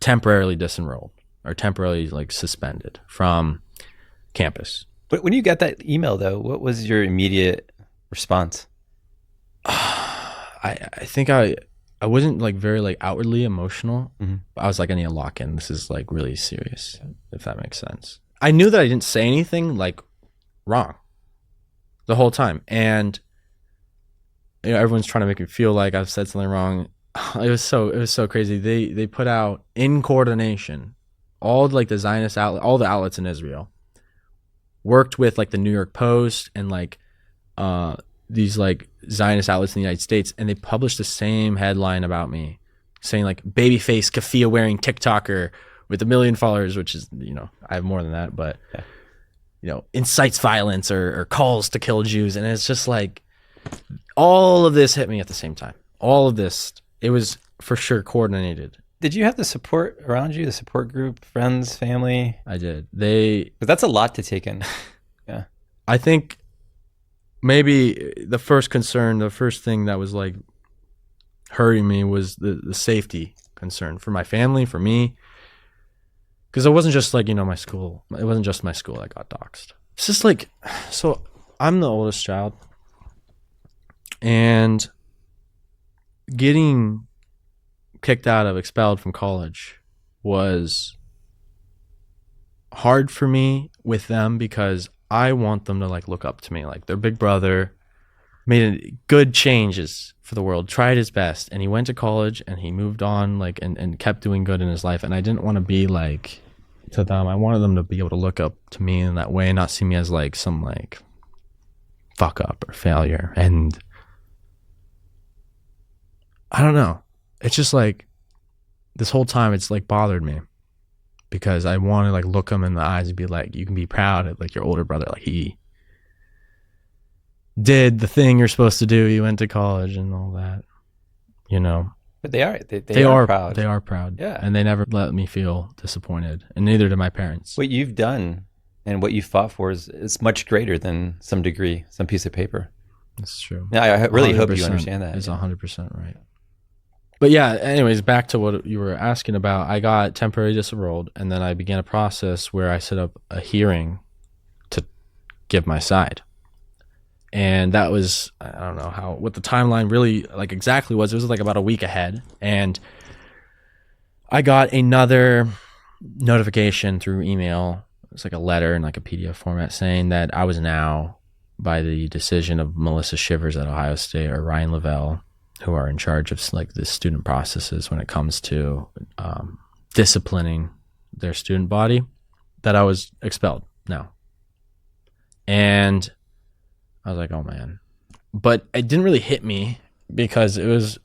temporarily disenrolled or temporarily like suspended from campus. But when you got that email though, what was your immediate response? I think I wasn't like very like outwardly emotional. But I was like, I need to lock in. This is like really serious, if that makes sense. I knew that I didn't say anything like wrong the whole time. And you know, everyone's trying to make me feel like I've said something wrong. It was so crazy. They put out in coordination, all like the Zionist outlet, all the outlets in Israel worked with like the New York Post and like these like Zionist outlets in the United States, and they published the same headline about me, saying like babyface keffiyeh wearing TikToker with 1 million followers, which is, you know, I have more than that, but you know, incites violence or calls to kill Jews. And it's just like all of this hit me at the same time. All of this, it was for sure coordinated. Did you have the support around you, the support group, friends, family? I did. But that's a lot to take in. Yeah. I think maybe the first thing that was like hurting me was the safety concern for my family, for me. Because it wasn't just like, you know, my school. It wasn't just my school that got doxxed. It's just like, so I'm the oldest child. And getting expelled from college was hard for me with them because I want them to like look up to me. Like their big brother made good changes for the world, tried his best, and he went to college and he moved on like and kept doing good in his life. And I didn't want to be like to them. I wanted them to be able to look up to me in that way and not see me as like some like fuck up or failure. And I don't know. It's just like this whole time it's like bothered me because I want to like look them in the eyes and be like, you can be proud of like your older brother. Like he did the thing you're supposed to do. You went to college and all that, you know. But they are proud. They are proud. Yeah. And they never let me feel disappointed, and neither did my parents. What you've done and what you fought for is much greater than some degree, some piece of paper. That's true. Yeah, I really hope you understand that. It's 100% right. But yeah, anyways, back to what you were asking about. I got temporarily disenrolled, and then I began a process where I set up a hearing to give my side. And that was, I don't know what the timeline really like exactly was. It was like about a week ahead. And I got another notification through email. It's like a letter in like a PDF format saying that I was now, by the decision of Melissa Shivers at Ohio State or Ryan Lavelle, who are in charge of like the student processes when it comes to disciplining their student body, that I was expelled now. And I was like, oh man. But it didn't really hit me because it was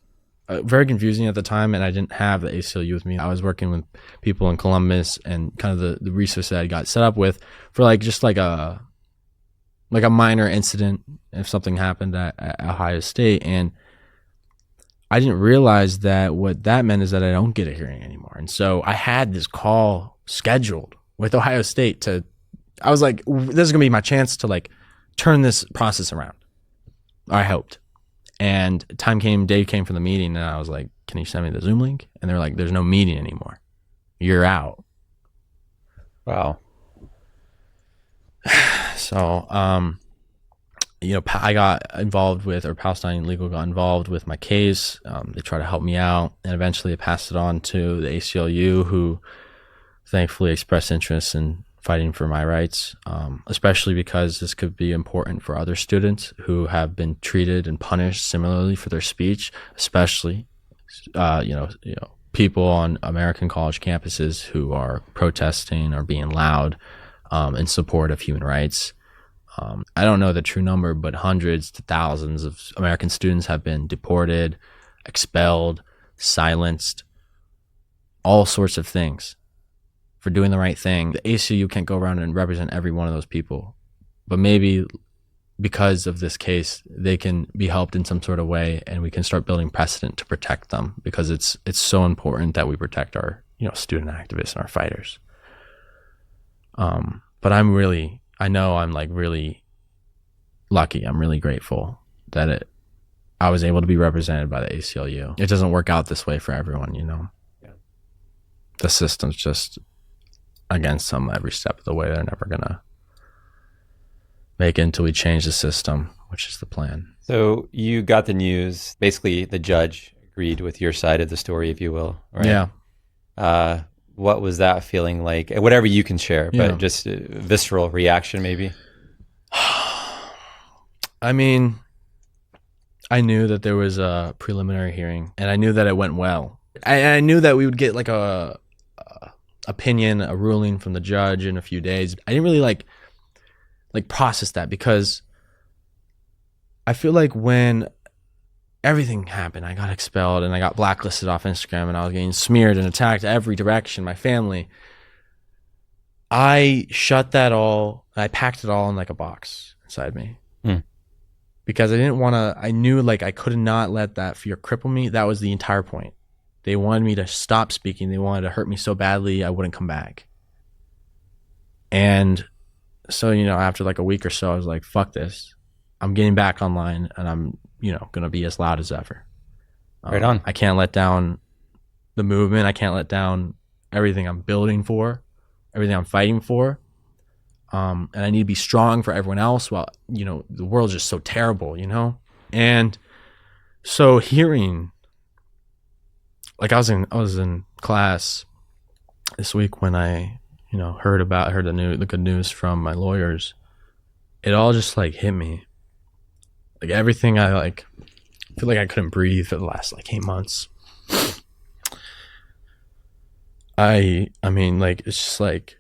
very confusing at the time, and I didn't have the ACLU with me. I was working with people in Columbus and kind of the resource that I got set up with for like just like a minor incident if something happened at Ohio State. And I didn't realize that what that meant is that I don't get a hearing anymore. And so I had this call scheduled with Ohio State I was like, this is gonna be my chance to like turn this process around. I hoped. And day came for the meeting, and I was like, can you send me the Zoom link? And they're like, there's no meeting anymore. You're out. Wow. So, you know, I got involved with, or Palestine Legal got involved with my case. They tried to help me out, and eventually I passed it on to the ACLU, who thankfully expressed interest in fighting for my rights, especially because this could be important for other students who have been treated and punished similarly for their speech, especially, you know, people on American college campuses who are protesting or being loud in support of human rights. I don't know the true number, but hundreds to thousands of American students have been deported, expelled, silenced, all sorts of things for doing the right thing. The ACLU can't go around and represent every one of those people, but maybe because of this case, they can be helped in some sort of way, and we can start building precedent to protect them, because it's so important that we protect our, you know, student activists and our fighters. But I know I'm like really lucky. I'm really grateful that I was able to be represented by the ACLU. It doesn't work out this way for everyone, you know. Yeah. The system's just against them every step of the way. They're never gonna make it until we change the system, which is the plan. So you got the news. Basically, the judge agreed with your side of the story, if you will. Right? Yeah. What was that feeling like? Whatever you can share, but Yeah. just a visceral reaction, maybe. I mean, I knew that there was a preliminary hearing, and I knew that it went well. I knew that we would get like a ruling from the judge in a few days. I didn't really like process that, because I feel like when everything happened, I got expelled and I got blacklisted off Instagram, and I was getting smeared and attacked every direction, my family. I shut that all, I packed it all in like a box inside me. Because I knew like I could not let that fear cripple me. That was the entire point. They wanted me to stop speaking. They wanted to hurt me so badly I wouldn't come back. And so, you know, after like a week or so, I was like, fuck this. I'm getting back online, and I'm, you know, going to be as loud as ever. Right on. I can't let down the movement. I can't let down everything I'm building for, everything I'm fighting for. And I need to be strong for everyone else while, you know, the world's just so terrible, you know? And so hearing, like I was in class this week when I, you know, heard the good news from my lawyers. It all just like hit me. Like everything, I feel like I couldn't breathe for the last like 8 months. I mean, like, it's just like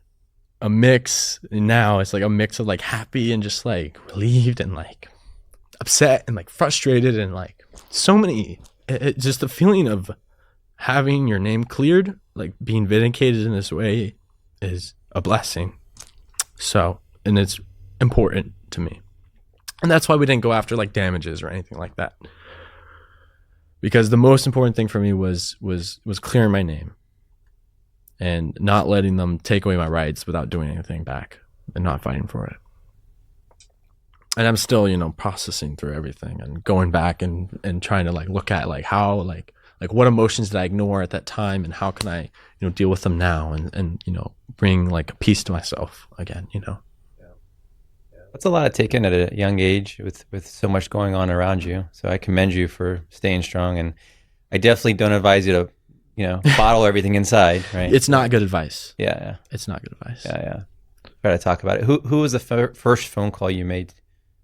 a mix. Now it's like a mix of like happy and just like relieved and like upset and like frustrated and like so many, just the feeling of having your name cleared, like being vindicated in this way is a blessing. So, and it's important to me. And that's why we didn't go after like damages or anything like that. Because the most important thing for me was clearing my name and not letting them take away my rights without doing anything back and not fighting for it. And I'm still, you know, processing through everything and going back and trying to like look at like how like what emotions did I ignore at that time, and how can I, you know, deal with them now and you know, bring like peace to myself again, you know. That's a lot to take in at a young age with so much going on around you. So I commend you for staying strong, and I definitely don't advise you to, you know, bottle everything inside, right? It's not good advice. Yeah. It's not good advice. Yeah. Try to talk about it. Who was the first phone call you made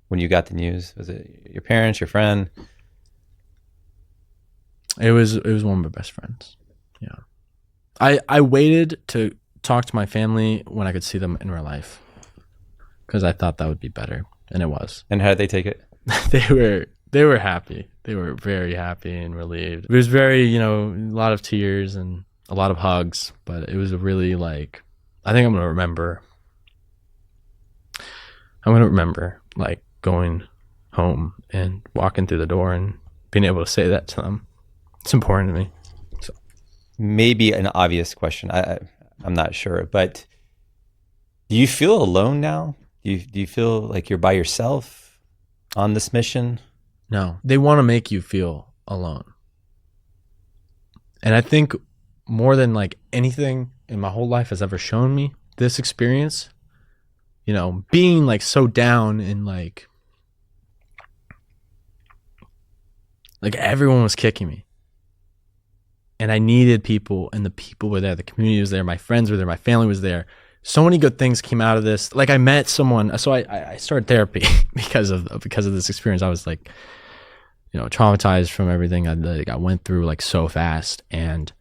when you got the news? Was it your parents, your friend? It was one of my best friends. Yeah. I waited to talk to my family when I could see them in real life, because I thought that would be better, and it was. And how did they take it? They were happy. They were very happy and relieved. It was very, you know, a lot of tears and a lot of hugs, but it was a really like, I think I'm going to remember like going home and walking through the door and being able to say that to them. It's important to me. So. Maybe an obvious question. I'm not sure, but do you feel alone now? Do you feel like you're by yourself on this mission? No, they want to make you feel alone. And I think more than like anything in my whole life has ever shown me, this experience, you know, being like so down and like everyone was kicking me. And I needed people, and the people were there. The community was there. My friends were there. My family was there. So many good things came out of this. Like I met someone, so I started therapy because of this experience. I was like, you know, traumatized from everything I went through like so fast. And,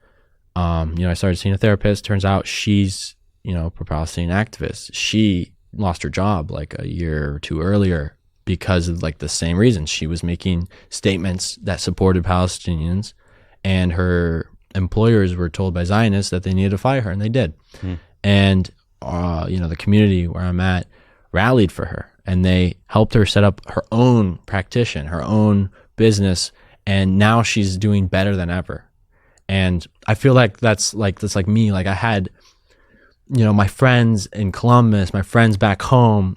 you know, I started seeing a therapist. Turns out she's, you know, a Palestinian activist. She lost her job like a year or two earlier because of like the same reason. She was making statements that supported Palestinians, and her employers were told by Zionists that they needed to fire her, and they did. And the community where I'm at rallied for her, and they helped her set up her own practitioner, her own business, and now she's doing better than ever. And I feel like that's like me. Like I had, my friends in Columbus, my friends back home,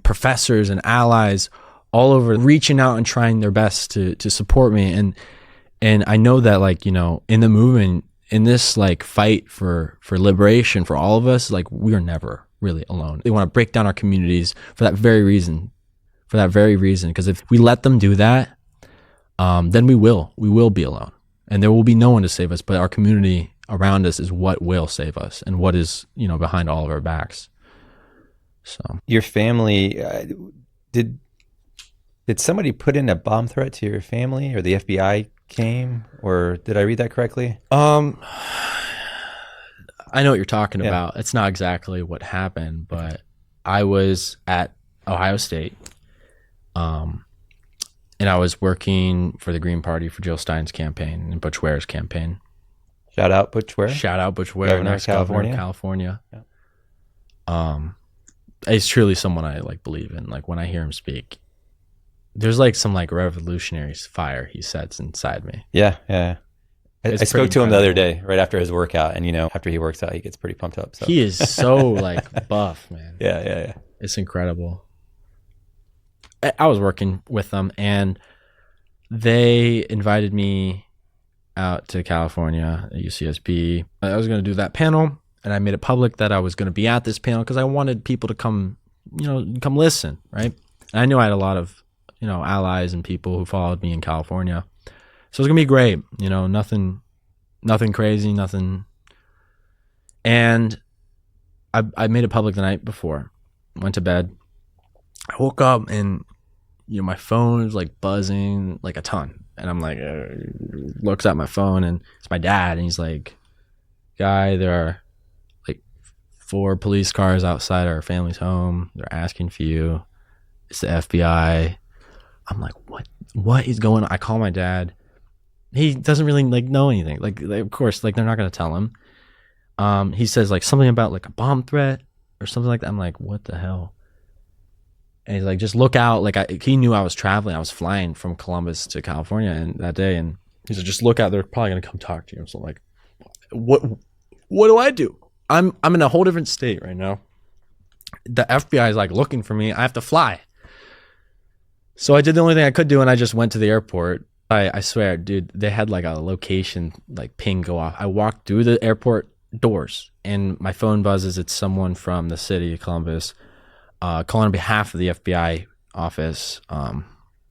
professors and allies all over reaching out and trying their best to support me. And I know that in the movement, in this fight for liberation for all of us, we are never really alone. They want to break down our communities for that very reason. Because if we let them do that, then we will be alone, and there will be no one to save us. But our community around us is what will save us, and what is behind all of our backs. So your family, did somebody put in a bomb threat to your family, or the FBI came, or did I read that correctly? I know what you're talking about. It's not exactly what happened, but I was at Ohio State, and I was working for the Green Party for Jill Stein's campaign and Butch Ware's campaign. Shout out Butch Ware. Governor of California. Yeah. He's truly someone I believe in. When I hear him speak, there's some revolutionary fire he sets inside me. Yeah. I spoke to him the other day, right after his workout, and after he works out, he gets pretty pumped up. So. He is so buff, man. Yeah. It's incredible. I was working with them, and they invited me out to California at UCSB. I was going to do that panel, and I made it public that I was going to be at this panel because I wanted people to come listen, right? And I knew I had a lot of allies and people who followed me in California. So it was gonna be great, nothing crazy, nothing. And I made it public the night before, went to bed. I woke up and my phone is buzzing a ton, and I'm looks at my phone, and it's my dad, and he's like, "Guy, there are 4 police cars outside our family's home. They're asking for you. It's the FBI." I'm like, what is going on? I call my dad. He doesn't really know anything. Of course, they're not going to tell him. He says something about a bomb threat or something like that. I'm like, what the hell? And he's like, just look out. He knew I was traveling. I was flying from Columbus to California that day. And he said, just look out. They're probably going to come talk to you. So I'm like, what do I do? I'm in a whole different state right now. The FBI is looking for me. I have to fly. So I did the only thing I could do, and I just went to the airport. I swear, dude, they had a location ping go off. I walked through the airport doors, and my phone buzzes. It's someone from the city of Columbus calling on behalf of the FBI office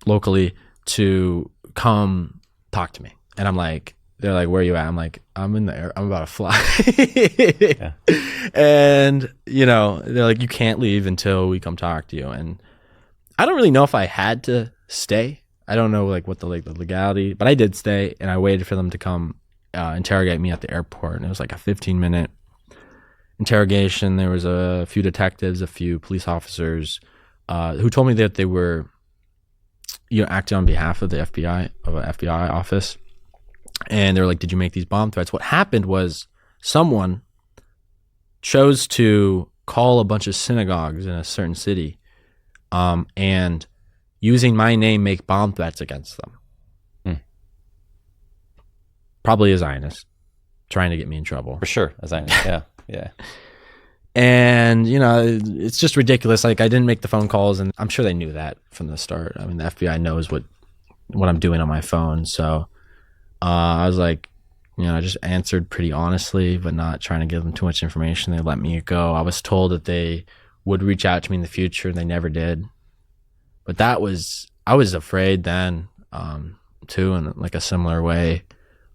locally to come talk to me. And I'm like, they're like, where are you at? I'm like, I'm in the air. I'm about to fly. Yeah. And, they're like, you can't leave until we come talk to you. And I don't really know if I had to stay. I don't know what the legality, but I did stay, and I waited for them to come interrogate me at the airport. And it was a 15-minute interrogation. There was a few detectives, a few police officers who told me that they were acting on behalf of the FBI, of an FBI office. And they were like, did you make these bomb threats? What happened was someone chose to call a bunch of synagogues in a certain city and using my name make bomb threats against them. Probably a Zionist trying to get me in trouble. For sure, a Zionist, yeah. And, it's just ridiculous. I didn't make the phone calls, and I'm sure they knew that from the start. I mean, the FBI knows what I'm doing on my phone. So I was I just answered pretty honestly, but not trying to give them too much information. They let me go. I was told that they would reach out to me in the future, and they never did. But I was afraid then, too, in a similar way.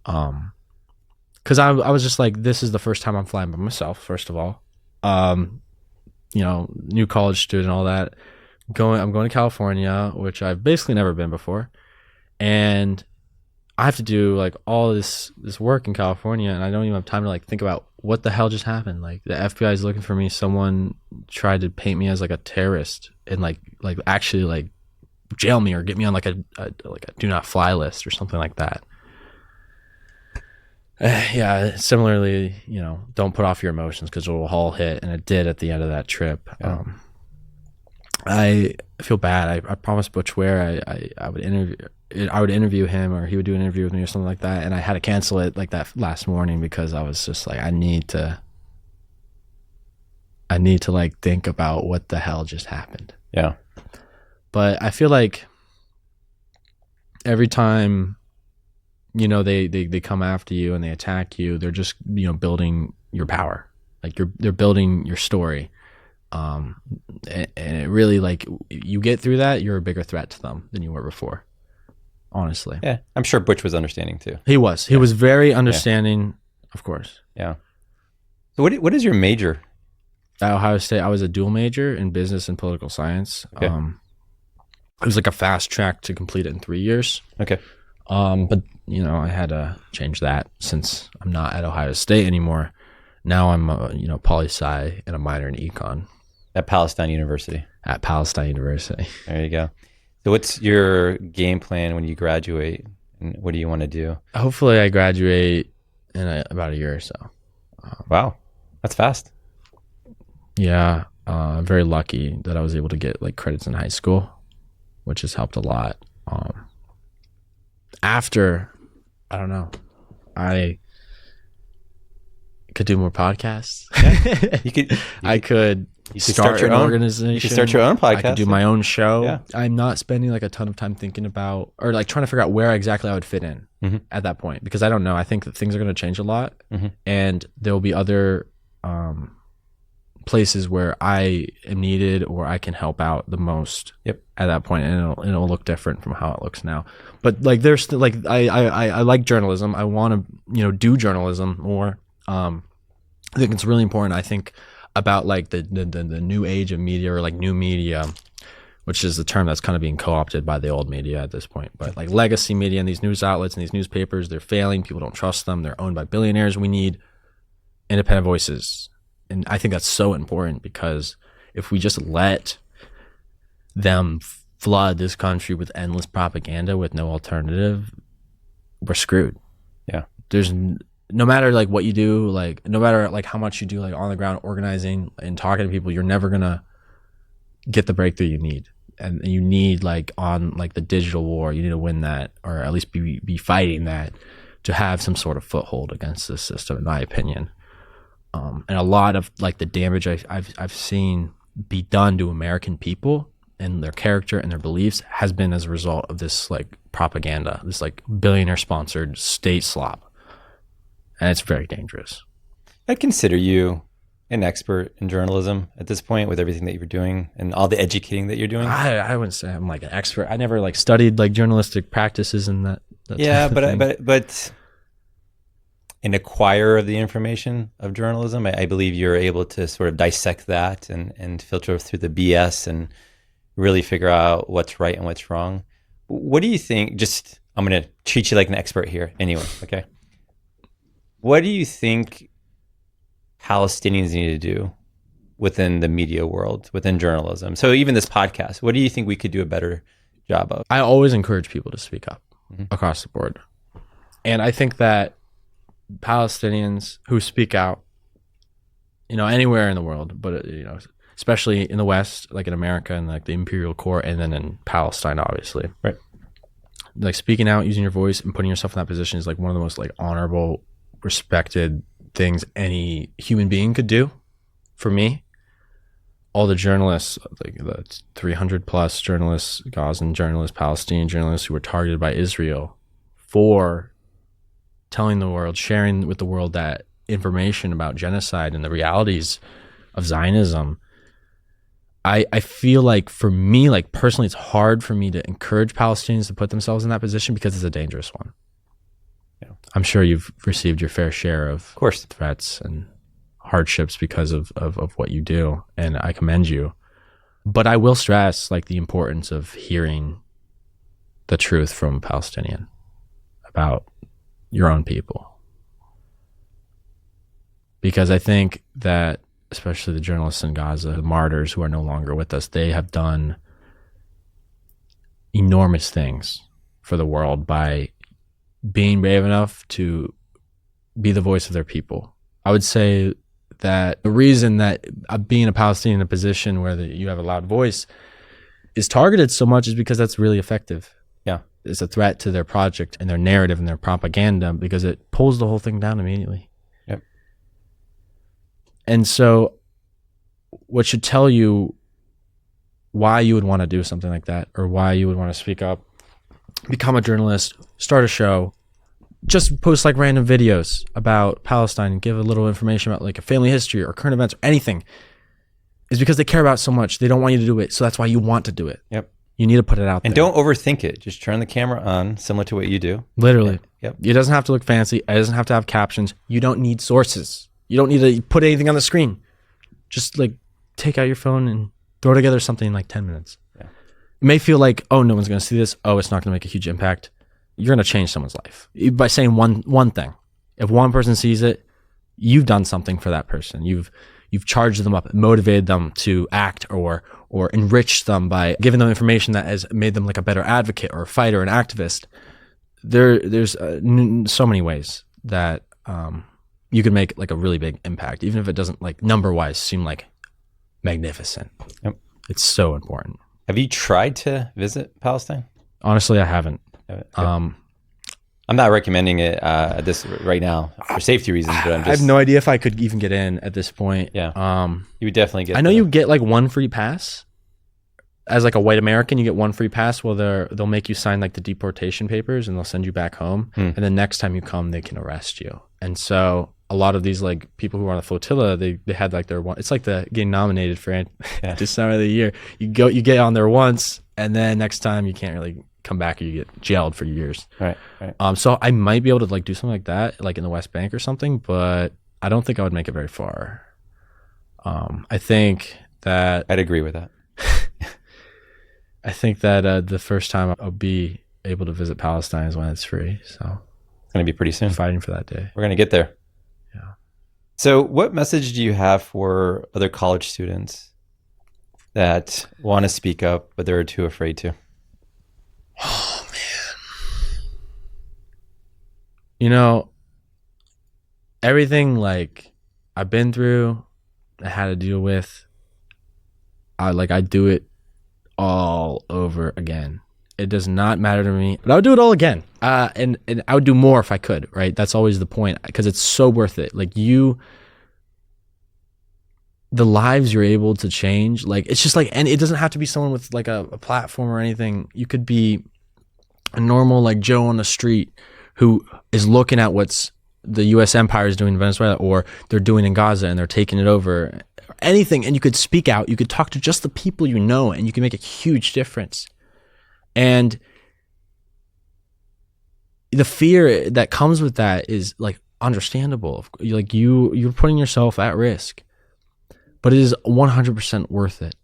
Cause I was just this is the first time I'm flying by myself, first of all, new college student, all that. I'm going to California, which I've basically never been before. And I have to do all this work in California, and I don't even have time to think about what the hell just happened. The FBI is looking for me. Someone tried to paint me as a terrorist and actually jail me or get me on a do not fly list or something like that. Yeah, similarly, don't put off your emotions because it will all hit, and it did at the end of that trip. Yeah. I feel bad. I promised Butch Ware I would interview him, or he would do an interview with me or something like that, and I had to cancel it like that last morning because I was just like, I need to like think about what the hell just happened. Yeah. But I feel like every time they come after you and they attack you, they're just building your power. Like they're building your story. And it really, like, you get through that, you're a bigger threat to them than you were before. Honestly. Yeah. I'm sure Butch was understanding too. He was very understanding, of course. Yeah. So what is your major? At Ohio State, I was a dual major in business and political science. Okay. It was like a fast track to complete it in 3 years. Okay. But I had to change that since I'm not at Ohio State anymore. Now I'm poli-sci and a minor in econ. At Palestine University. At Palestine University. There you go. So what's your game plan when you graduate, and what do you want to do? Hopefully I graduate in about a year or so. Wow. That's fast. Yeah. I'm very lucky that I was able to get like credits in high school, which has helped a lot. After, I don't know, I could do more podcasts. Yeah. You could start your an own organization. You could start your own podcast. I could do my own show. Yeah. I'm not spending like a ton of time thinking about, or like trying to figure out where exactly I would fit in at that point, because I don't know. I think that things are going to change a lot, and there will be other places where I am needed or I can help out the most. Yep. At that point, and it'll look different from how it looks now. But like, there's still like, I like journalism. I want to do journalism more. I think it's really important. I think about like the new age of media, or like new media, which is the term that's kind of being co-opted by the old media at this point. But like legacy media and these news outlets and these newspapers, they're failing. People don't trust them. They're owned by billionaires. We need independent voices. And I think that's so important, because if we just let them flood this country with endless propaganda with no alternative, we're screwed. Yeah. There's no matter like what you do, like no matter like how much you do like on the ground organizing and talking to people, you're never gonna get the breakthrough you need. And you need, like, on like the digital war, you need to win that, or at least be fighting that, to have some sort of foothold against this system, in my opinion. And a lot of like the damage I've seen be done to American people and their character and their beliefs has been as a result of this like propaganda, this like billionaire sponsored state slop. And it's very dangerous. I'd consider you an expert in journalism at this point, with everything that you're doing and all the educating that you're doing. I wouldn't say I'm like an expert. I never like studied like journalistic practices and that yeah, type of thing. but an acquirer of the information of journalism, I believe you're able to sort of dissect that and filter through the BS and really figure out what's right and what's wrong. What do you think? Just, I'm going to treat you like an expert here anyway, okay? What do you think Palestinians need to do within the media world, within journalism? So even this podcast, what do you think we could do a better job of? I always encourage people to speak up across the board. And I think that Palestinians who speak out, anywhere in the world, but especially in the West, like in America and like the imperial core, and then in Palestine, obviously, right? Like speaking out, using your voice, and putting yourself in that position is like one of the most like honorable, respected things any human being could do. For me, all the journalists, like the 300 plus journalists, Gazan journalists, Palestinian journalists who were targeted by Israel for telling the world, sharing with the world that information about genocide and the realities of Zionism, I feel like, for me, like personally, it's hard for me to encourage Palestinians to put themselves in that position because it's a dangerous one. Yeah. I'm sure you've received your fair share of course, threats and hardships because of what you do, and I commend you. But I will stress like the importance of hearing the truth from a Palestinian about your own people. Because I think that, especially the journalists in Gaza, the martyrs who are no longer with us, they have done enormous things for the world by being brave enough to be the voice of their people. I would say that the reason that being a Palestinian in a position where you have a loud voice is targeted so much is because that's really effective. Yeah. It's a threat to their project and their narrative and their propaganda because it pulls the whole thing down immediately. Yep. And so what should tell you why you would want to do something like that or why you would want to speak up, become a journalist, start a show, just post like random videos about Palestine and give a little information about like a family history or current events or anything, is because they care about it so much. They don't want you to do it. So that's why you want to do it. Yep. You need to put it out there. And don't overthink it. Just turn the camera on, similar to what you do. Literally. Yep. It doesn't have to look fancy. It doesn't have to have captions. You don't need sources. You don't need to put anything on the screen. Just like take out your phone and throw together something in like 10 minutes. Yeah. It may feel like, oh, no one's going to see this. Oh, it's not going to make a huge impact. You're going to change someone's life by saying one thing. If one person sees it, you've done something for that person. You've charged them up, motivated them to act or enriched them by giving them information that has made them like a better advocate or a fighter, an activist. There's so many ways that you can make like a really big impact, even if it doesn't like number wise seem like magnificent. Yep. It's so important. Have you tried to visit Palestine? Honestly, I haven't. I'm not recommending it this right now for safety reasons, but I have no idea if I could even get in at this point. Yeah. You would definitely get. I know you get like one free pass as like a white American. You get one free pass. Well, they'll make you sign like the deportation papers and they'll send you back home. And then next time you come, they can arrest you. And so a lot of these like people who are on the flotilla, they had like their one. It's like the getting nominated for December of the year. You get on there once, and then next time you can't really come back or you get jailed for years. Right. So I might be able to like do something like that, like in the West Bank or something, but I don't think I would make it very far. I think that I'd agree with that. I think that the first time I'll be able to visit Palestine is when it's free. So it's going to be pretty soon. I'm fighting for that day. We're going to get there. Yeah. So what message do you have for other college students that want to speak up, but they're too afraid to? Oh, man. You know, everything like I've been through, I had to deal with, I do it all over again. It does not matter to me, but I would do it all again. And I would do more if I could, right? That's always the point, because it's so worth it. Like the lives you're able to change, like it's just like, and it doesn't have to be someone with like a platform or anything. You could be a normal like Joe on the street who is looking at what's the U.S. empire is doing in Venezuela, or they're doing in Gaza and they're taking it over, anything. And you could speak out, you could talk to just the people you know, and you can make a huge difference. And the fear that comes with that is like understandable. Like you're putting yourself at risk, but it is 100% worth it.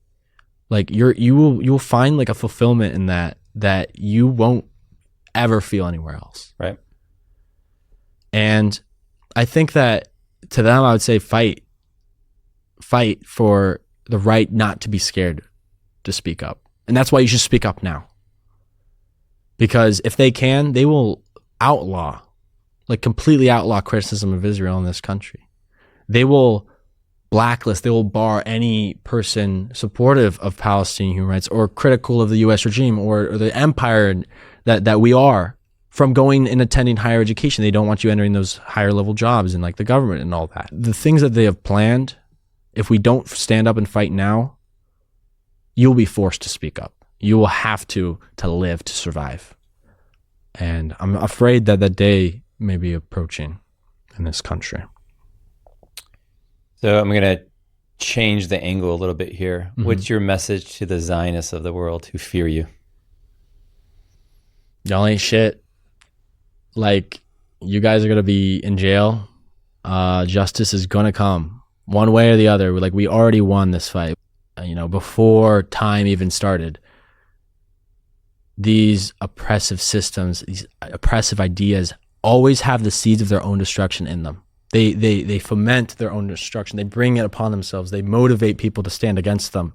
Like you'll find like a fulfillment in that you won't ever feel anywhere else. Right. And I think that to them, I would say fight for the right not to be scared to speak up. And that's why you should speak up now. Because if they can, they will completely outlaw criticism of Israel in this country. They will blacklist, they will bar any person supportive of Palestinian human rights or critical of the U.S. regime or the empire that we are from going and attending higher education. They don't want you entering those higher level jobs in like the government and all that. The things that they have planned, if we don't stand up and fight now, you'll be forced to speak up. You will have to live to survive. And I'm afraid that that day may be approaching in this country. So I'm going to change the angle a little bit here. Mm-hmm. What's your message to the Zionists of the world who fear you? Y'all ain't shit. Like, you guys are going to be in jail. Justice is going to come one way or the other. Like, we already won this fight, before time even started. These oppressive systems, these oppressive ideas always have the seeds of their own destruction in them. They foment their own destruction. They bring it upon themselves. They motivate people to stand against them.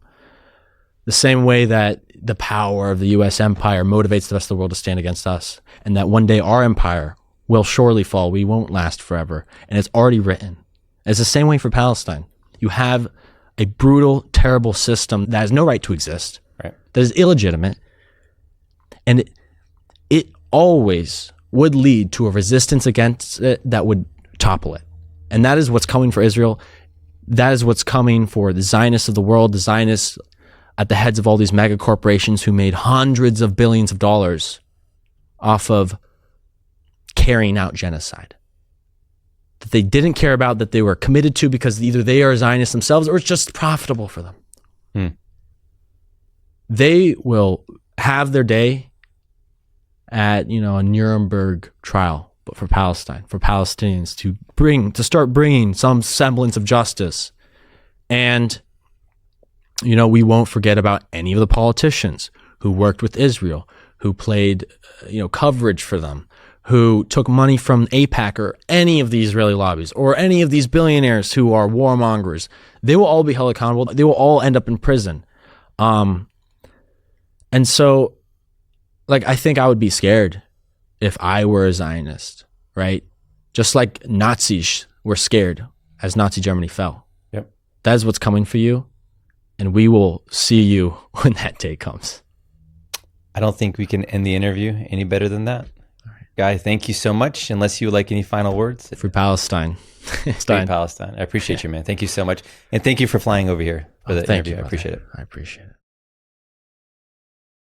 The same way that the power of the U.S. empire motivates the rest of the world to stand against us. And that one day our empire will surely fall. We won't last forever. And it's already written. It's the same way for Palestine. You have a brutal, terrible system that has no right to exist, Right. that is illegitimate, and it always would lead to a resistance against it that would topple it. And that is what's coming for Israel. That is what's coming for the Zionists of the world, the Zionists at the heads of all these mega corporations who made hundreds of billions of dollars off of carrying out genocide that they didn't care about, that they were committed to because either they are Zionists themselves or it's just profitable for them. They will have their day at, a Nuremberg trial, but for Palestine, for Palestinians to start bringing some semblance of justice. And, we won't forget about any of the politicians who worked with Israel, who played, coverage for them, who took money from AIPAC or any of the Israeli lobbies or any of these billionaires who are warmongers. They will all be held accountable. They will all end up in prison. And so, I think I would be scared if I were a Zionist, right? Just like Nazis were scared as Nazi Germany fell. Yep. That is what's coming for you. And we will see you when that day comes. I don't think we can end the interview any better than that. Guy, thank you so much. Unless you would like any final words. For Palestine. Stay Palestine. I appreciate you, man. Thank you so much. And thank you for flying over here for the interview. I appreciate it. I appreciate it.